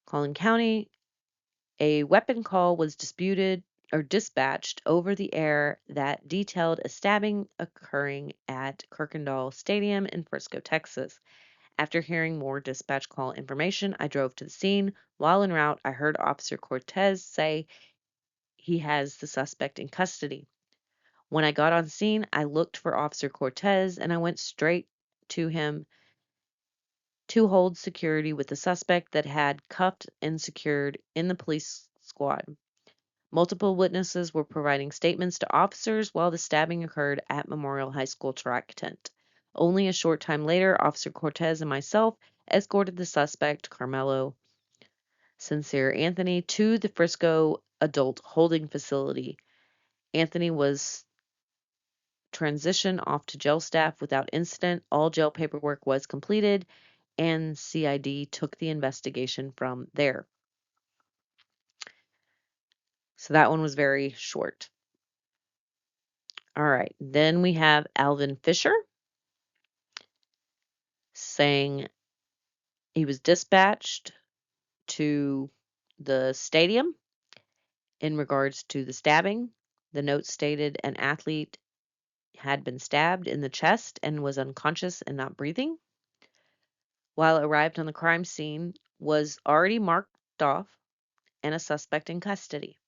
Collin County, a weapon call was dispatched over the air that detailed a stabbing occurring at Kirkendall Stadium in Frisco, Texas. After hearing more dispatch call information, I drove to the scene. While en route, I heard Officer Cortez say he has the suspect in custody. When I got on scene, I looked for Officer Cortez and I went straight to him to hold security with the suspect that had cuffed and secured in the police squad. Multiple witnesses were providing statements to officers while the stabbing occurred at Memorial High School track tent. Only a short time later, Officer Cortez and myself escorted the suspect, Karmelo Anthony, to the Frisco adult holding facility. Anthony was transitioned off to jail staff without incident. All jail paperwork was completed, and CID took the investigation from there. So that one was very short. All right. Then we have Alvin Fisher saying he was dispatched to the stadium in regards to the stabbing. The note stated an athlete had been stabbed in the chest and was unconscious and not breathing. While arrived on the crime scene, was already marked off and a suspect in custody.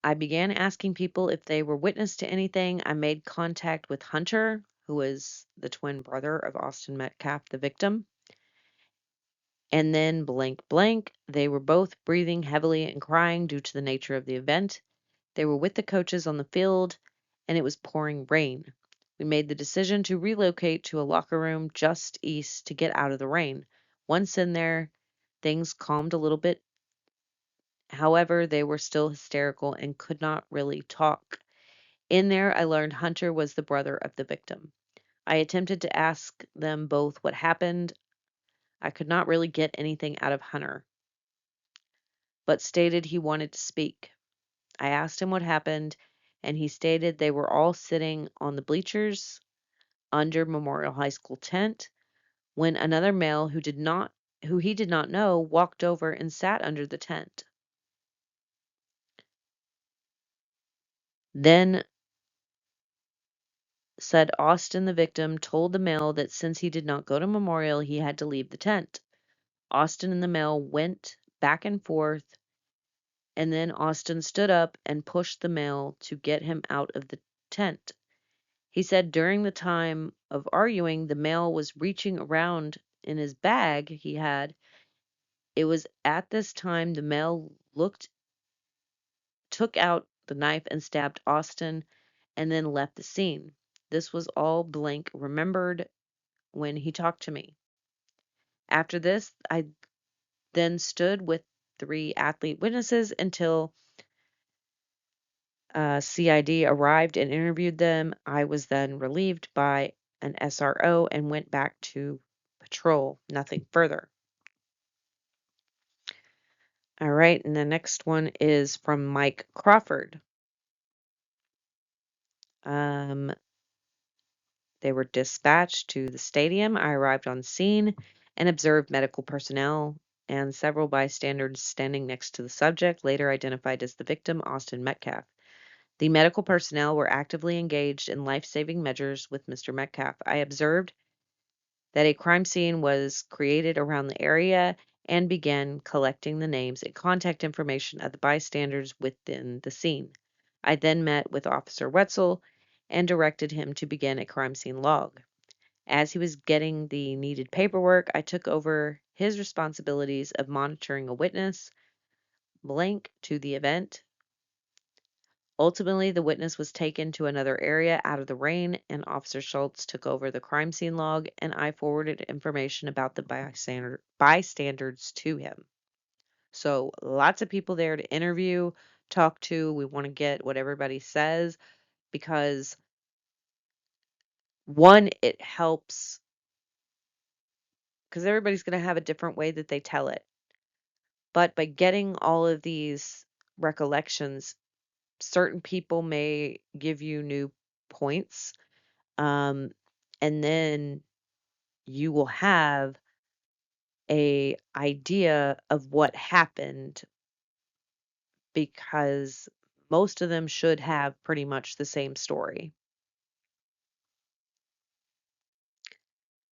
I began asking people if they were witness to anything. I made contact with Hunter, who is the twin brother of Austin Metcalf, the victim. And then blank blank, they were both breathing heavily and crying due to the nature of the event. They were with the coaches on the field, and it was pouring rain. We made the decision to relocate to a locker room just east to get out of the rain. Once in there, things calmed a little bit. However, they were still hysterical and could not really talk. In there, I learned Hunter was the brother of the victim. I attempted to ask them both what happened. I could not really get anything out of Hunter, but stated he wanted to speak. I asked him what happened, and he stated they were all sitting on the bleachers under Memorial High School tent when another male who he did not know walked over and sat under the tent. Then said Austin, the victim, told the male that since he did not go to Memorial, he had to leave the tent. Austin and the male went back and forth, and then Austin stood up and pushed the male to get him out of the tent. He said during the time of arguing, the male was reaching around in his bag he had. It was at this time the male took out the knife and stabbed Austin and then left the scene. This was all blank remembered when he talked to me. After this, I then stood with 3 athlete witnesses until CID arrived and interviewed them. I was then relieved by an SRO and went back to patrol. Nothing further. All right, and the next one is from Mike Crawford. They were dispatched to the stadium. I arrived on scene and observed medical personnel and several bystanders standing next to the subject, later identified as the victim, Austin Metcalf. The medical personnel were actively engaged in life-saving measures with Mr. Metcalf. I observed that a crime scene was created around the area and began collecting the names and contact information of the bystanders within the scene. I then met with Officer Wetzel and directed him to begin a crime scene log. As he was getting the needed paperwork, I took over his responsibilities of monitoring a witness blank to the event. Ultimately, the witness was taken to another area out of the rain, and Officer Schultz took over the crime scene log, and I forwarded information about the bystanders to him. So, lots of people there to interview, talk to. We want to get what everybody says because, one, it helps because everybody's going to have a different way that they tell it. But by getting all of these recollections, certain people may give you new points. And then you will have a idea of what happened because most of them should have pretty much the same story.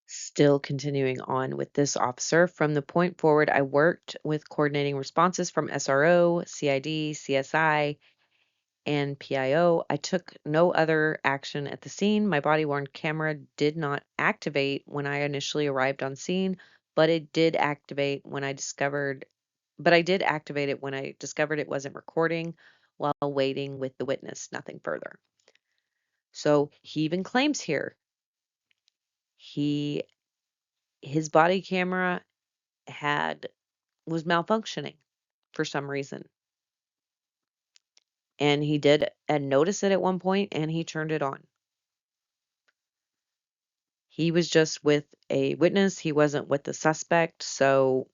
Still continuing on with this officer, from the point forward, I worked with coordinating responses from SRO, CID, CSI, and PIO. I took no other action at the scene. My body-worn camera did not activate when I initially arrived on scene, but it did activate when I discovered but I did activate it when I discovered it wasn't recording while waiting with the witness, nothing further. So he even claims here he his body camera had was malfunctioning for some reason. And he did notice it at one point and he turned it on. He was just with a witness, he wasn't with the suspect, so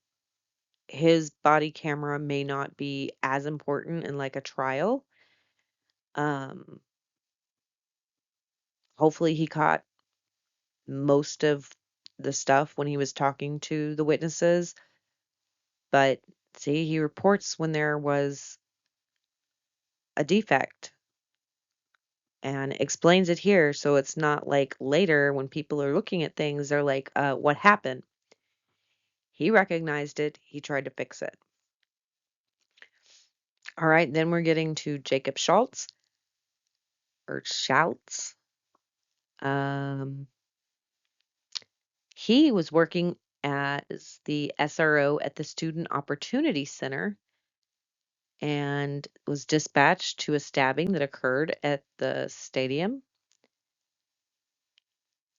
his body camera may not be as important in like a trial. Um, Hopefully he caught most of the stuff when he was talking to the witnesses, but see, he reports when there was a defect and explains it here so it's not like later when people are looking at things, they're like, what happened? He recognized it, he tried to fix it. All right, then we're getting to Jacob Schultz or Schultz. Um, he was working as the SRO at the Student Opportunity Center and was dispatched to a stabbing that occurred at the stadium.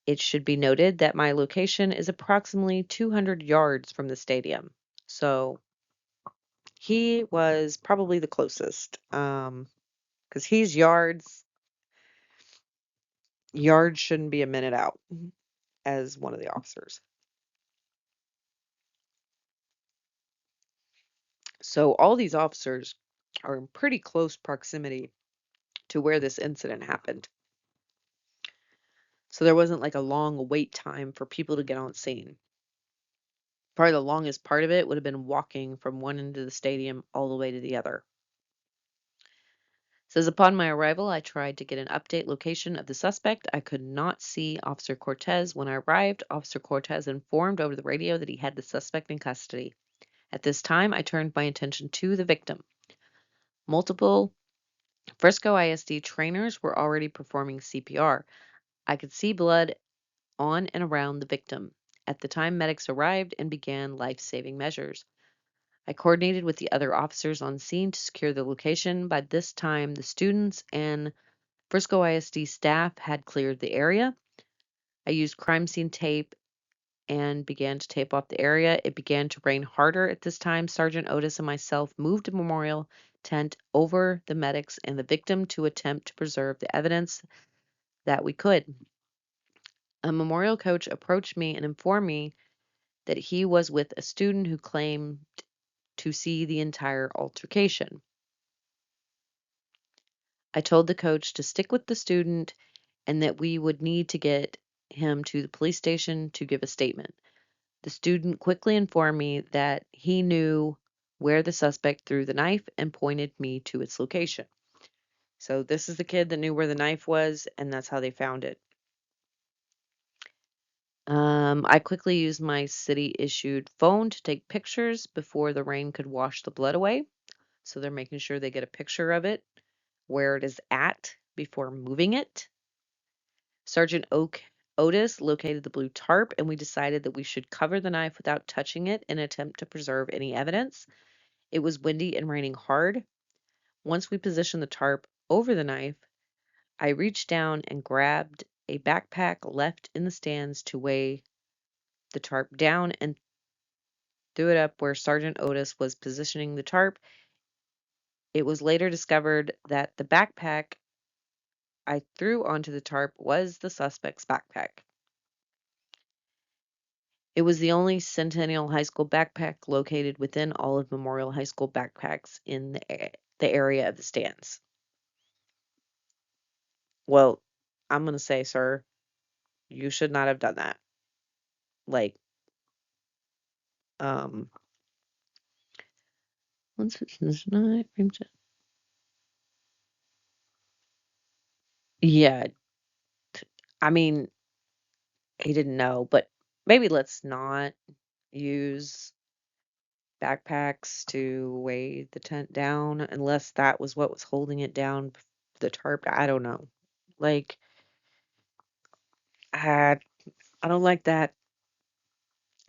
It should be noted that my location is approximately 200 yards from the stadium. So he was probably the closest. Because he's yards. Yards shouldn't be a minute out as one of the officers. So all these officers are in pretty close proximity to where this incident happened. So there wasn't like a long wait time for people to get on scene. Probably the longest part of it would have been walking from one end of the stadium all the way to the other. Says upon my arrival, I tried to get an update location of the suspect. I could not see Officer Cortez. When I arrived, Officer Cortez informed over the radio that he had the suspect in custody. At this time, I turned my attention to the victim. Multiple Frisco ISD trainers were already performing CPR. I could see blood on and around the victim. At the time, medics arrived and began life-saving measures. I coordinated with the other officers on scene to secure the location. By this time, the students and Frisco ISD staff had cleared the area. I used crime scene tape and began to tape off the area. It began to rain harder at this time. Sergeant Otis and myself moved a memorial tent over the medics and the victim to attempt to preserve the evidence that we could. A memorial coach approached me and informed me that he was with a student who claimed to see the entire altercation. I told the coach to stick with the student and that we would need to get him to the police station to give a statement. The student quickly informed me that he knew where the suspect threw the knife and pointed me to its location. So this is the kid that knew where the knife was, and that's how they found it. I quickly used my city-issued phone to take pictures before the rain could wash the blood away. So they're making sure they get a picture of it, where it is at before moving it. Sergeant Otis located the blue tarp, and we decided that we should cover the knife without touching it in an attempt to preserve any evidence. It was windy and raining hard. Once we positioned the tarp over the knife, I reached down and grabbed a backpack left in the stands to weigh the tarp down and threw it up where Sergeant Otis was positioning the tarp. It was later discovered that the backpack I threw onto the tarp was the suspect's backpack. It was the only Centennial High School backpack located within all of Memorial High School backpacks in the area of the stands. Well, I'm going to say, sir, you should not have done that. Like, um, once it's not, yeah, I mean, he didn't know, but maybe let's not use backpacks to weigh the tent down, unless that was what was holding it down, the tarp. I don't know. Like, I, I don't like that.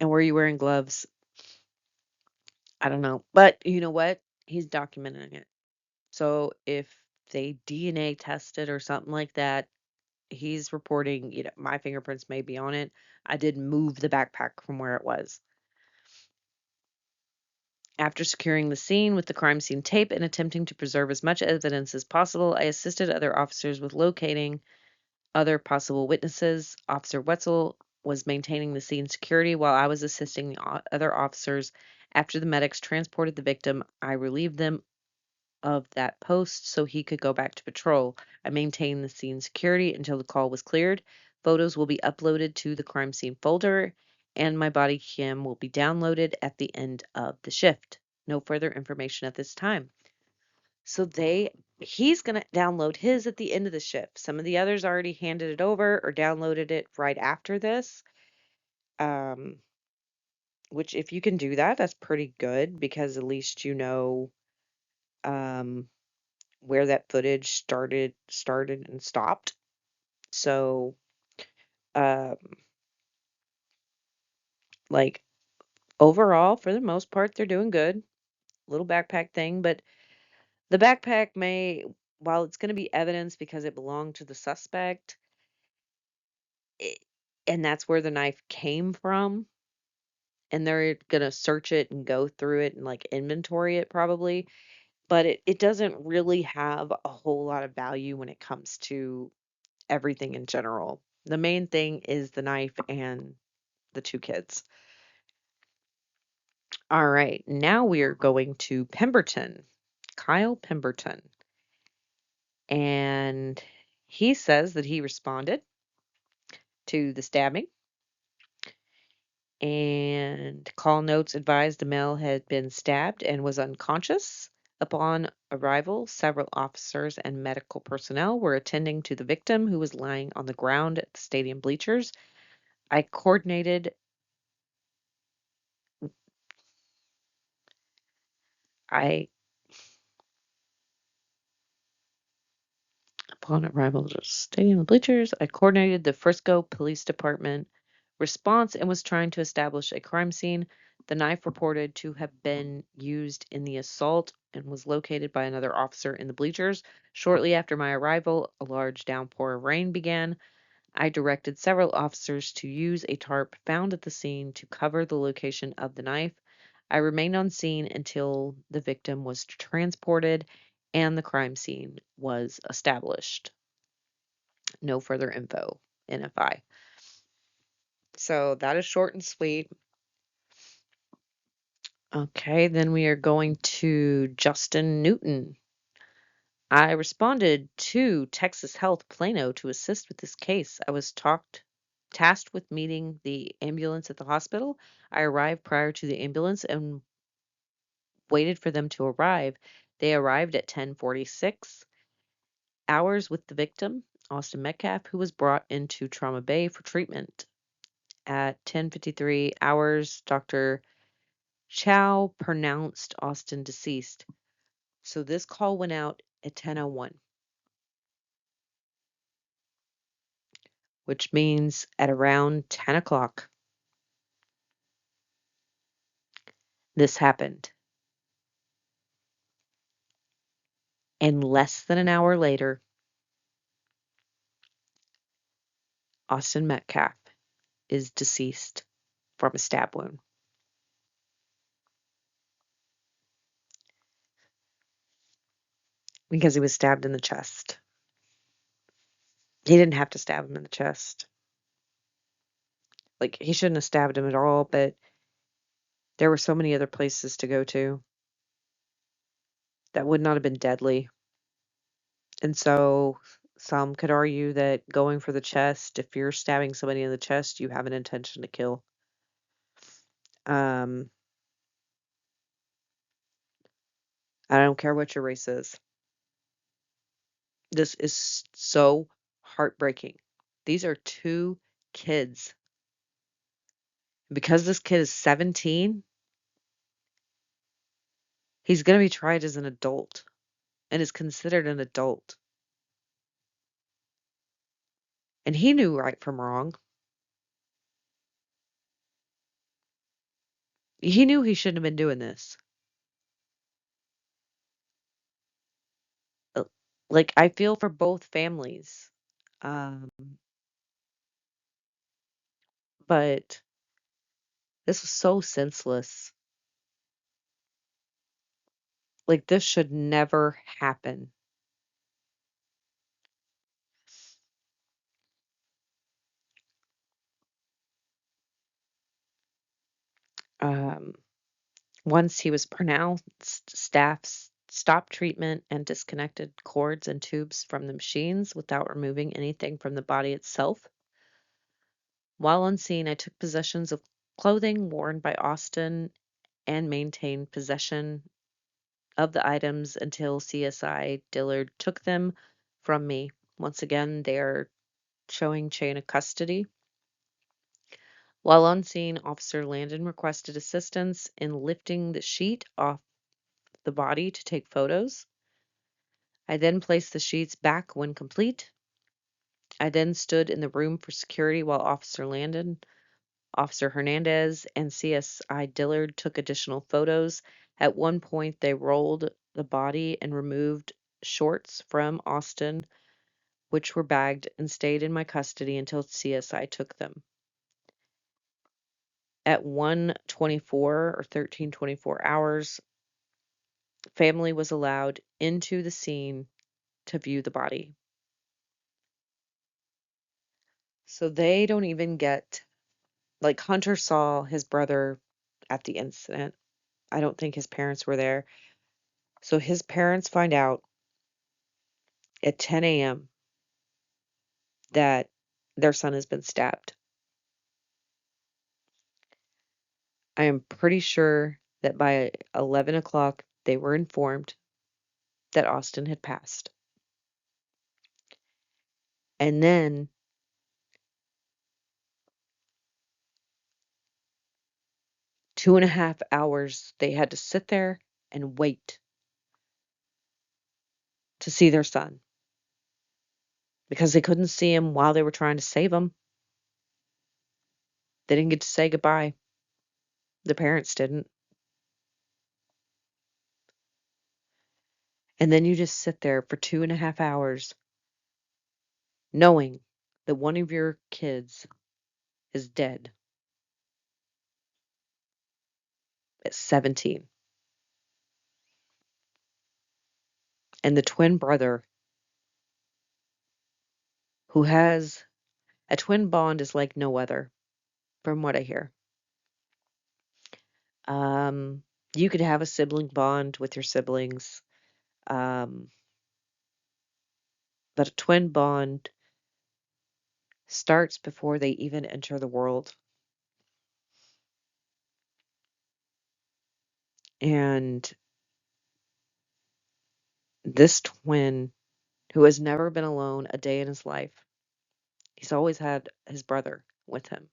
And were you wearing gloves? I don't know. But you know what? He's documenting it. So if they DNA tested or something like that, he's reporting, my fingerprints may be on it. I did move the backpack from where it was. After securing the scene with the crime scene tape and attempting to preserve as much evidence as possible, I assisted other officers with locating other possible witnesses. Officer Wetzel was maintaining the scene security while I was assisting the other officers. After the medics transported the victim, I relieved them of that post so he could go back to patrol. I maintained the scene security until the call was cleared. Photos will be uploaded to the crime scene folder, and my body cam will be downloaded at the end of the shift. No further information at this time. So he's going to download his at the end of the shift. Some of the others already handed it over or downloaded it right after this. Um, which if you can do that, that's pretty good because at least um where that footage started and stopped. So, um, like overall, for the most part, they're doing good. Little backpack thing, but the backpack while it's going to be evidence because it belonged to the suspect, it, and that's where the knife came from, and they're going to search it and go through it and like inventory it probably, but it doesn't really have a whole lot of value when it comes to everything in general. The main thing is the knife and the two kids. All right, now we are going to Pemberton, Kyle Pemberton. And he says that he responded to the stabbing, and call notes advised the male had been stabbed and was unconscious. Upon arrival, several officers and medical personnel were attending to the victim who was lying on the ground at the stadium bleachers. I coordinated I Upon arrival to the stadium bleachers, I coordinated the Frisco Police Department response and was trying to establish a crime scene. The knife reported to have been used in the assault and was located by another officer in the bleachers. Shortly after my arrival, a large downpour of rain began. I directed several officers to use a tarp found at the scene to cover the location of the knife. I remained on scene until the victim was transported and the crime scene was established. No further info, NFI. So that is short and sweet. Okay, then we are going to Justin Newton. I responded to Texas Health Plano to assist with this case. I was tasked with meeting the ambulance at the hospital. I arrived prior to the ambulance and waited for them to arrive. They arrived at 10:46 hours with the victim, Austin Metcalf, who was brought into Trauma Bay for treatment. At 10:53 hours, Dr. Chow pronounced Austin deceased. So this call went out at 10:01, which means at around 10 o'clock, this happened. And less than an hour later, Austin Metcalf is deceased from a stab wound because he was stabbed in the chest. He didn't have to stab him in the chest. Like, he shouldn't have stabbed him at all, but there were so many other places to go to that would not have been deadly. And so some could argue that going for the chest, if you're stabbing somebody in the chest, you have an intention to kill. Um, I don't care what your race is. This is so heartbreaking. These are two kids. Because this kid is 17, He's going to be tried as an adult and is considered an adult. And he knew right from wrong. He knew he shouldn't have been doing this. Uh, Like, I feel for both families. Um, but this was so senseless. Like, this should never happen. Um, Once he was pronounced, staff stopped treatment and disconnected cords and tubes from the machines without removing anything from the body itself. While on scene, I took possessions of clothing worn by Austin and maintained possession of the items until CSI Dillard took them from me. Once again, they are showing chain of custody. While on scene, Officer Landon requested assistance in lifting the sheet off the body to take photos. I then placed the sheets back when complete. I then stood in the room for security while Officer Landon, Officer Hernandez, and CSI Dillard took additional photos. At one point, they rolled the body and removed shorts from Austin, which were bagged and stayed in my custody until CSI took them. At 1:24 or 13:24 hours, family was allowed into the scene to view the body. So they don't even get, like, Hunter saw his brother at the incident. I don't think his parents were there. So his parents find out at 10 a.m. that their son has been stabbed. I am pretty sure that by 11 o'clock they were informed that Austin had passed. And then 2.5 hours they had to sit there and wait to see their son because they couldn't see him while they were trying to save him. They didn't get to say goodbye. The parents didn't. And then you just sit there for 2.5 hours knowing that one of your kids is dead at 17. And the twin brother, who has a twin bond, is like no other, from what I hear. Um, you could have a sibling bond with your siblings, um, but a twin bond starts before they even enter the world. And this twin, who has never been alone a day in his life, he's always had his brother with him,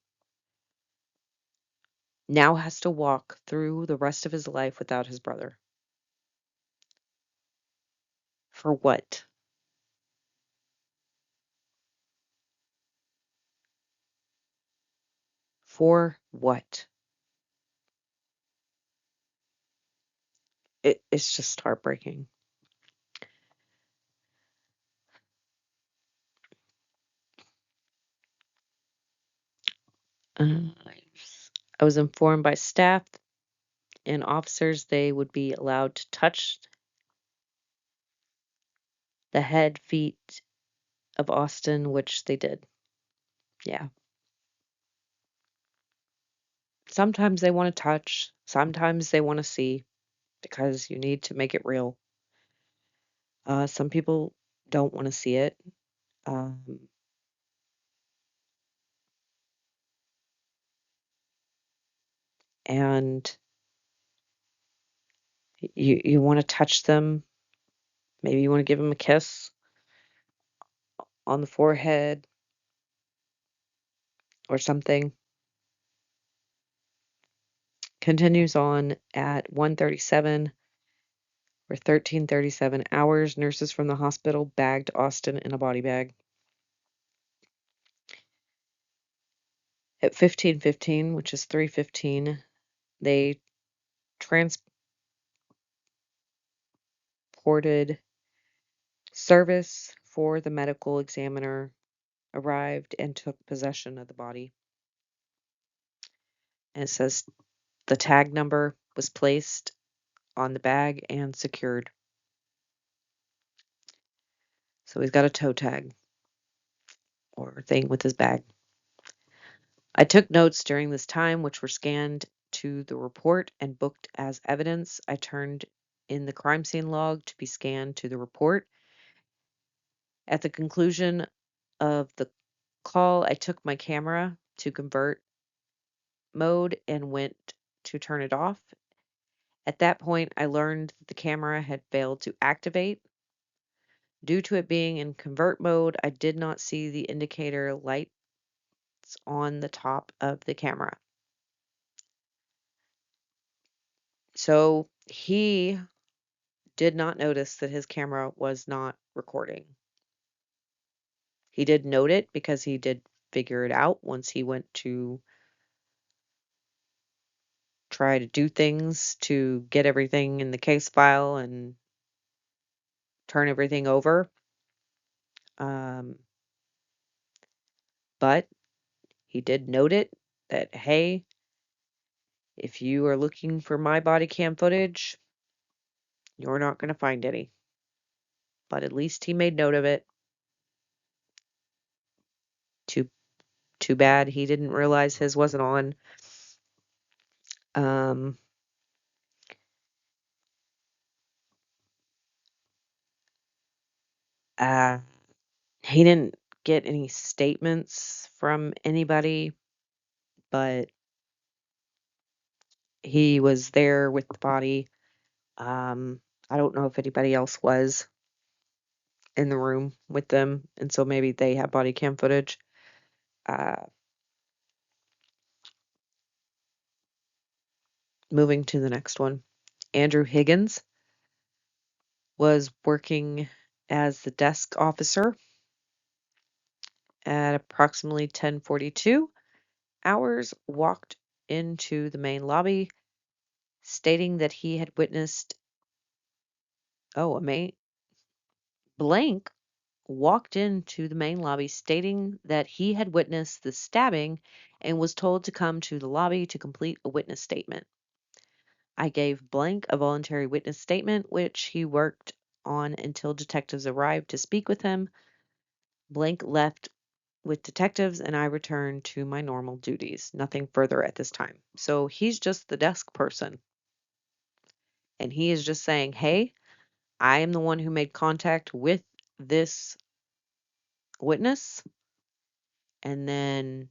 now has to walk through the rest of his life without his brother. For what? For what? It's just heartbreaking. Uh, I was informed by staff and officers they would be allowed to touch the head, feet of Austin, which they did. Yeah. Sometimes they want to touch, sometimes they want to see because you need to make it real. Some people don't want to see it. Um, and you want to touch them. Maybe you want to give them a kiss on the forehead or something. Continues on at 1:37. For 13:37 hours, nurses from the hospital bagged Austin in a body bag. At 15:15, which is 3:15, they transported service for the medical examiner arrived and took possession of the body. And it says the tag number was placed on the bag and secured. So he's got a toe tag or thing with his bag. I took notes during this time, which were scanned to the report and booked as evidence. I turned in the crime scene log to be scanned to the report. At the conclusion of the call, I took my camera to convert mode and went to turn it off. At that point, I learned that the camera had failed to activate. Due to it being in convert mode, I did not see the indicator lights on the top of the camera. So he did not notice that his camera was not recording. He did note it because he did figure it out once he went to try to do things to get everything in the case file and turn everything over. But he did note it that, hey, if you are looking for my body cam footage, you're not going to find any. But at least he made note of it. Too bad he didn't realize his wasn't on. Uh, he didn't get any statements from anybody, but he was there with the body. I don't know if anybody else was in the room with them, and so maybe they have body cam footage. Moving to the next one. Andrew Higgins was working as the desk officer at approximately 10:42 hours, walked into the main lobby stating that he had witnessed blank walked into the main lobby stating that he had witnessed the stabbing and was told to come to the lobby to complete a witness statement. I gave blank a voluntary witness statement, which he worked on until detectives arrived to speak with him. Blank left with detectives and I returned to my normal duties. Nothing further at this time. So he's just the desk person. And he is just saying, hey, I am the one who made contact with this witness. And then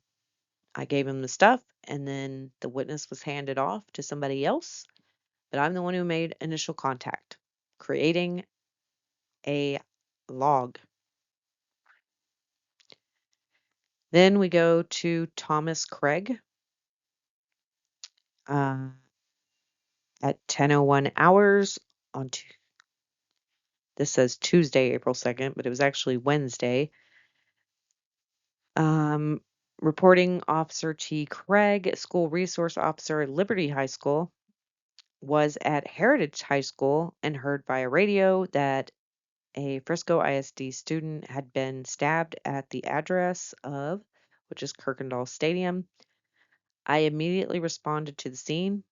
I gave him the stuff. And then the witness was handed off to somebody else. But I'm the one who made initial contact, creating a log. Then we go to Thomas Craig at 10:01 hours on this says Tuesday, April 2nd, but it was actually Wednesday. Reporting Officer T. Craig, school resource officer at Liberty High School, was at Heritage High School and heard via radio that a Frisco ISD student had been stabbed at the address of, which is Kirkendall Stadium. I immediately responded to the scene.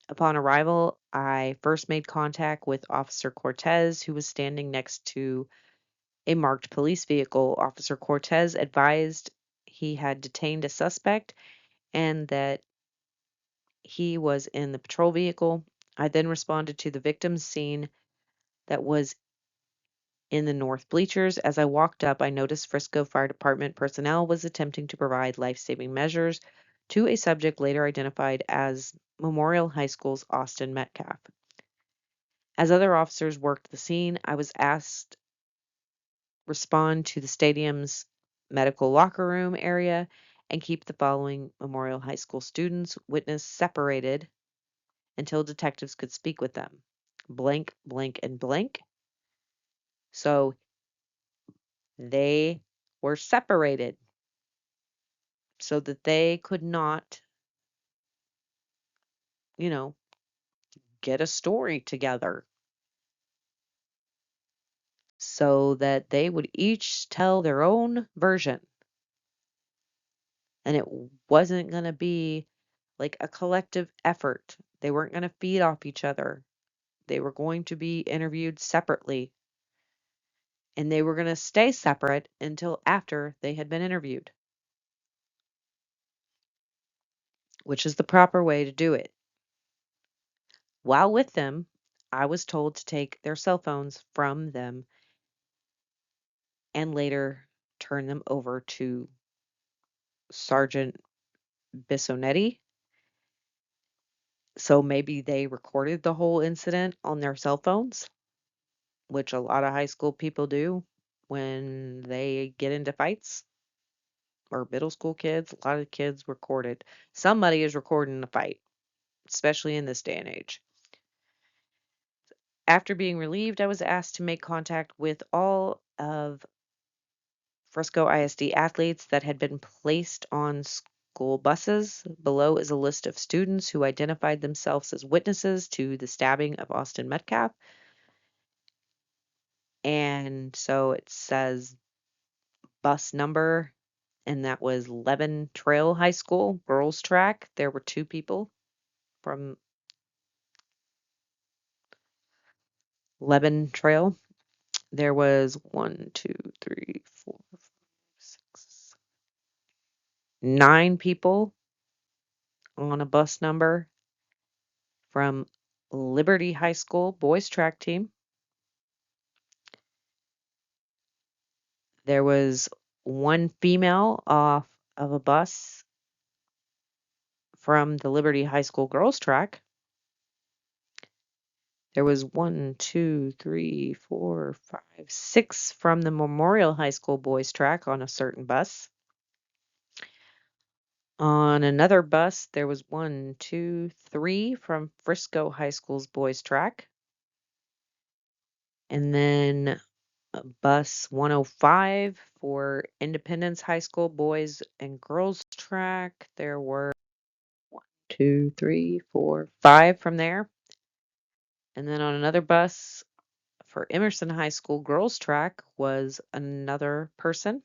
Upon arrival, I first made contact with Officer Cortez, who was standing next to a marked police vehicle. Officer Cortez advised he had detained a suspect and that he was in the patrol vehicle. I then responded to the victim's scene that was in the north bleachers. As I walked up, I noticed Frisco Fire Department personnel was attempting to provide life-saving measures to a subject later identified as Memorial High School's Austin Metcalf. As other officers worked the scene, I was asked respond to the stadium's medical locker room area and keep the following Memorial High School students witness separated until detectives could speak with them. blank, blank, and blank. So they were separated so that they could not, you know, get a story together. So that they would each tell their own version. And it wasn't going to be like a collective effort. They weren't going to feed off each other. They were going to be interviewed separately. And they were going to stay separate until after they had been interviewed, which is the proper way to do it. While with them, I was told to take their cell phones from them and later turn them over to Sergeant Bissonetti. So maybe they recorded the whole incident on their cell phones, which a lot of high school people do when they get into fights, or middle school kids. A lot of kids recorded. Somebody is recording the fight, especially in this day and age. After being relieved, I was asked to make contact with all of Frisco ISD athletes that had been placed on school buses. Below is a list of students who identified themselves as witnesses to the stabbing of Austin Metcalf. And so it says bus number, and that was Levin Trail High School, girls track. There were 2 people from Levin Trail. There was 1, 2, 3, 4, 5, 6, 9 people on a bus number from Liberty High School boys track team. There was 1 female off of a bus from the Liberty High School girls track. There was 1, 2, 3, 4, 5, 6 from the Memorial High School boys track on a certain bus. On another bus, there was 1, 2, 3 from Frisco High School's boys track. And then bus 105 for Independence High School boys and girls track. There were 1, 2, 3, 4, 5 from there. And then on another bus for Emerson High School girls track was another person.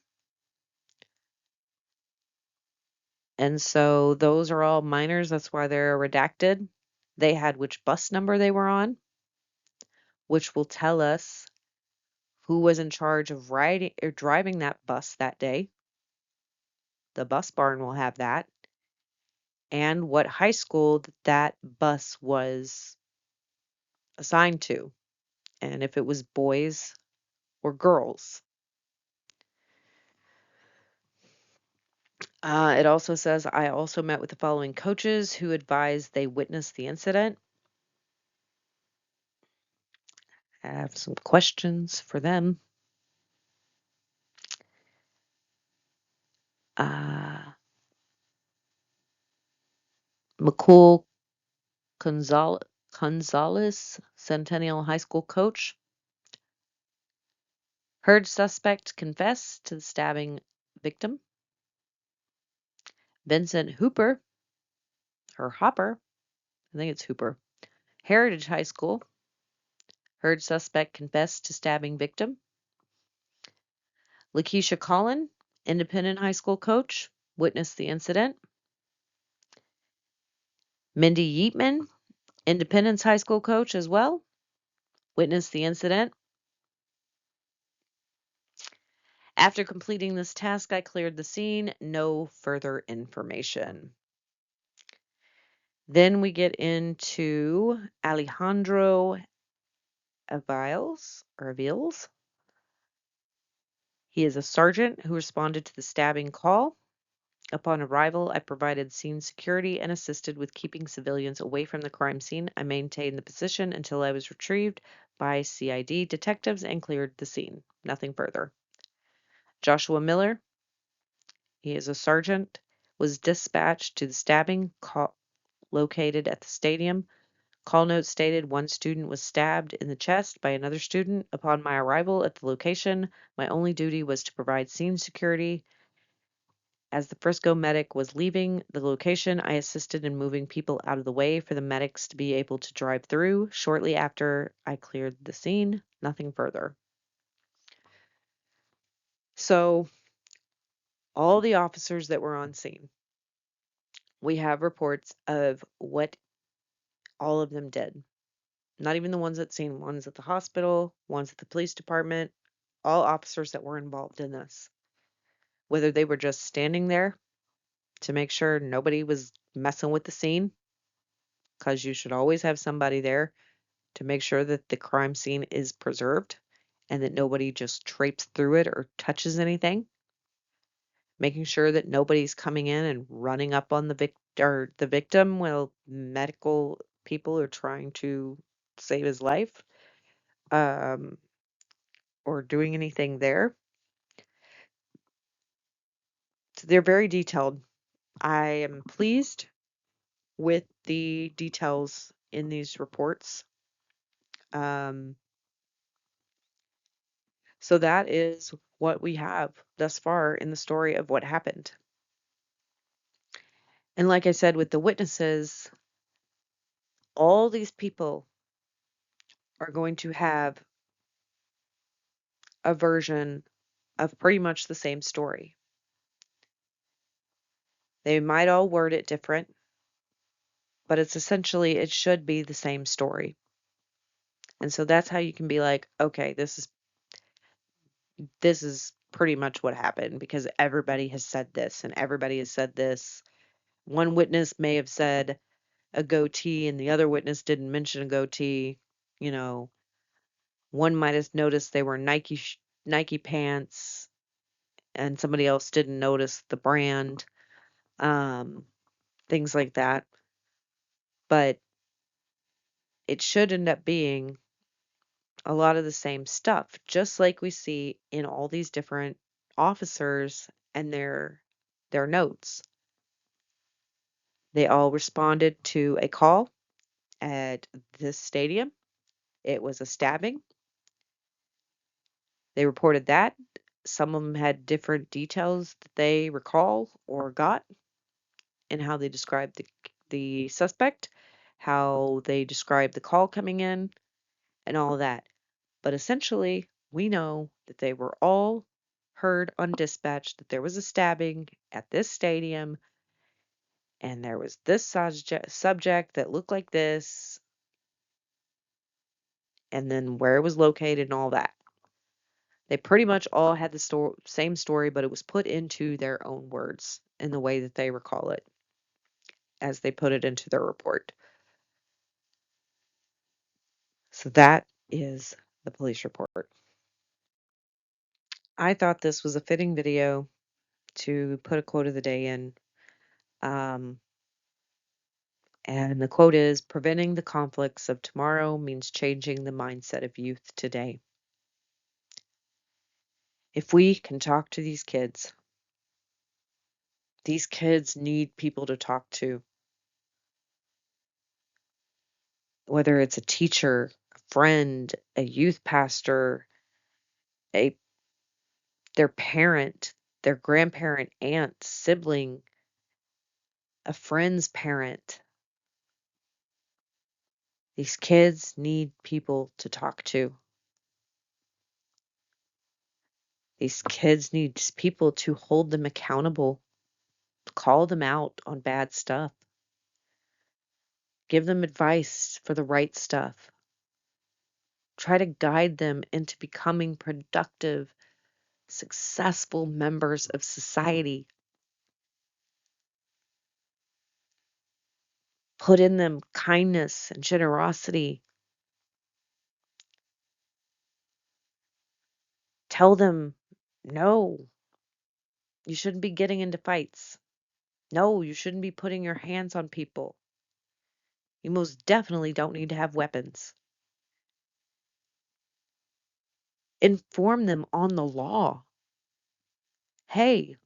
And so those are all minors. That's why they're redacted. They had which bus number they were on, which will tell us who was in charge of riding or driving that bus that day. The bus barn will have that. And what high school that bus was assigned to, and if it was boys or girls. It also says, I also met with the following coaches who advised they witnessed the incident. I have some questions for them. McCool Gonzalez, Centennial High School coach. Heard suspect confess to the stabbing victim. Vincent Hooper, or Hopper, I think it's Hooper. Heritage High School. Heard suspect confess to stabbing victim. Lakeisha Collin, Independent High School coach, witnessed the incident. Mindy Yeatman, Independence High School coach as well, witnessed the incident. After completing this task, I cleared the scene. No further information. Then we get into Alejandro Aviles. He is a sergeant who responded to the stabbing call. Upon arrival, I provided scene security and assisted with keeping civilians away from the crime scene. I maintained the position until I was retrieved by CID detectives and cleared the scene. Nothing further. Joshua Miller, he is a sergeant, was dispatched to the stabbing call located at the stadium. Call note stated one student was stabbed in the chest by another student. Upon my arrival at the location, my only duty was to provide scene security. As the Frisco medic was leaving the location, I assisted in moving people out of the way for the medics to be able to drive through. Shortly after I cleared the scene, nothing further. So, all the officers that were on scene, we have reports of what all of them did. Not even the ones at scene, ones at the hospital, ones at the police department, all officers that were involved in this. Whether they were just standing there to make sure nobody was messing with the scene, because you should always have somebody there to make sure that the crime scene is preserved and that nobody just traipses through it or touches anything. Making sure that nobody's coming in and running up on the victim while medical people are trying to save his life, um, or doing anything there. So they're very detailed. I am pleased with the details in these reports. Um, so that is what we have thus far in the story of what happened. And like I said, with the witnesses, all these people are going to have a version of pretty much the same story. They might all word it different, but it's essentially, it should be the same story. And so that's how you can be like, okay, this is pretty much what happened because everybody has said this and everybody has said this. One witness may have said a goatee and the other witness didn't mention a goatee. You know, one might have noticed they were Nike pants and somebody else didn't notice the brand. Um, things like that. But it should end up being a lot of the same stuff, just like we see in all these different officers and their notes. They all responded to a call at this stadium. It was a stabbing. They reported that. Some of them had different details that they recall or got in how they described the suspect, how they described the call coming in, and all of that. But essentially, we know that they were all heard on dispatch that there was a stabbing at this stadium and there was this subject that looked like this, and then where it was located and all that. They pretty much all had the same story, but it was put into their own words in the way that they recall it as they put it into their report. So that is the police report. I thought this was a fitting video to put a quote of the day in. Um, and the quote is, preventing the conflicts of tomorrow means changing the mindset of youth today. If we can talk to these kids need people to talk to, whether it's a teacher, a friend, a youth pastor, a their parent, their grandparent, aunt, sibling, a friend's parent. These kids need people to talk to. These kids need people to hold them accountable, call them out on bad stuff, give them advice for the right stuff, try to guide them into becoming productive, successful members of society. Put in them kindness and generosity. Tell them, no, you shouldn't be getting into fights. No, you shouldn't be putting your hands on people. You most definitely don't need to have weapons. Inform them on the law. Hey,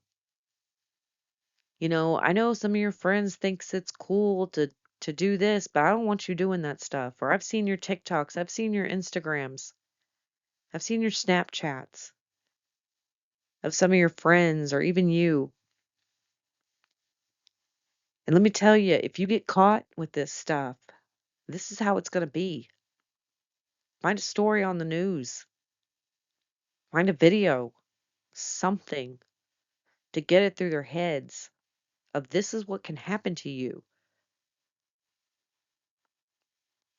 I know some of your friends thinks it's cool to to do this, but I don't want you doing that stuff. Or I've seen your TikToks, I've seen your Instagrams, I've seen your Snapchats of some of your friends or even you. And let me tell you, if you get caught with this stuff, this is how it's going to be. Find a story on the news, find a video, something to get it through their heads of this is what can happen to you.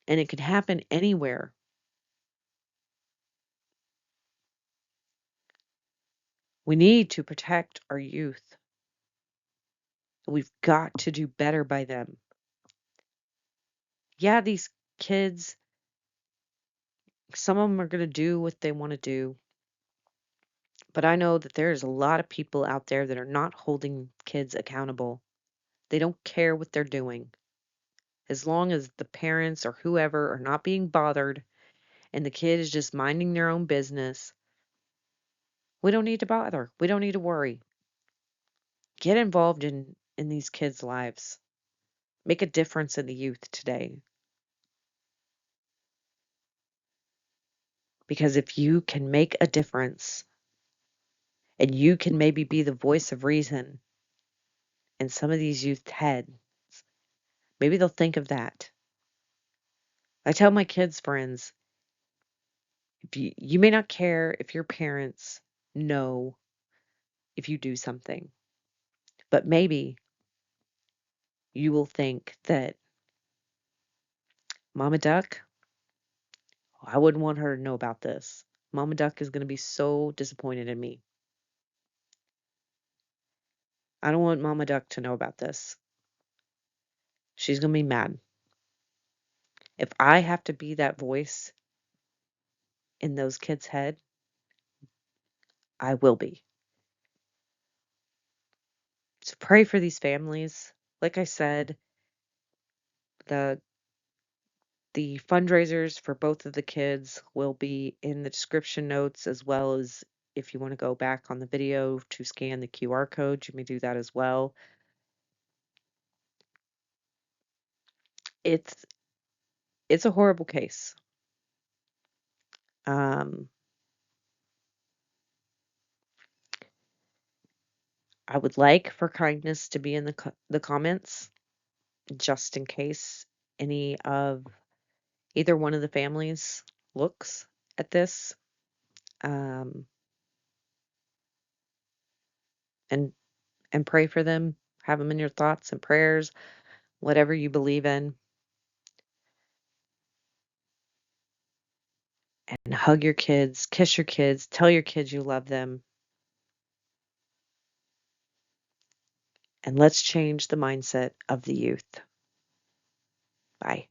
And it can happen anywhere. We need to protect our youth. We've got to do better by them. Yeah, these kids, some of them are going to do what they want to do. But I know that there's a lot of people out there that are not holding kids accountable. They don't care what they're doing. As long as the parents or whoever are not being bothered and the kid is just minding their own business, we don't need to bother. We don't need to worry. Get involved in these kids' lives. Make a difference in the youth today. Because if you can make a difference and you can maybe be the voice of reason in some of these youth heads, maybe they'll think of that. I tell my kids' friends, if you may not care if your parents know if you do something, but maybe you will think that Mama Duck, I wouldn't want her to know about this. Mama Duck is going to be so disappointed in me. I don't want Mama Duck to know about this. She's going to be mad. If I have to be that voice in those kids' head, I will be. So pray for these families. Like I said, the the fundraisers for both of the kids will be in the description notes, as well as if you want to go back on the video to scan the QR code, you may do that as well. It's it's a horrible case. Um, I would like for kindness to be in the comments, just in case any of either one of the families looks at this, um, and pray for them. Have them in your thoughts and prayers, whatever you believe in, and hug your kids, kiss your kids, tell your kids you love them, and let's change the mindset of the youth. Bye.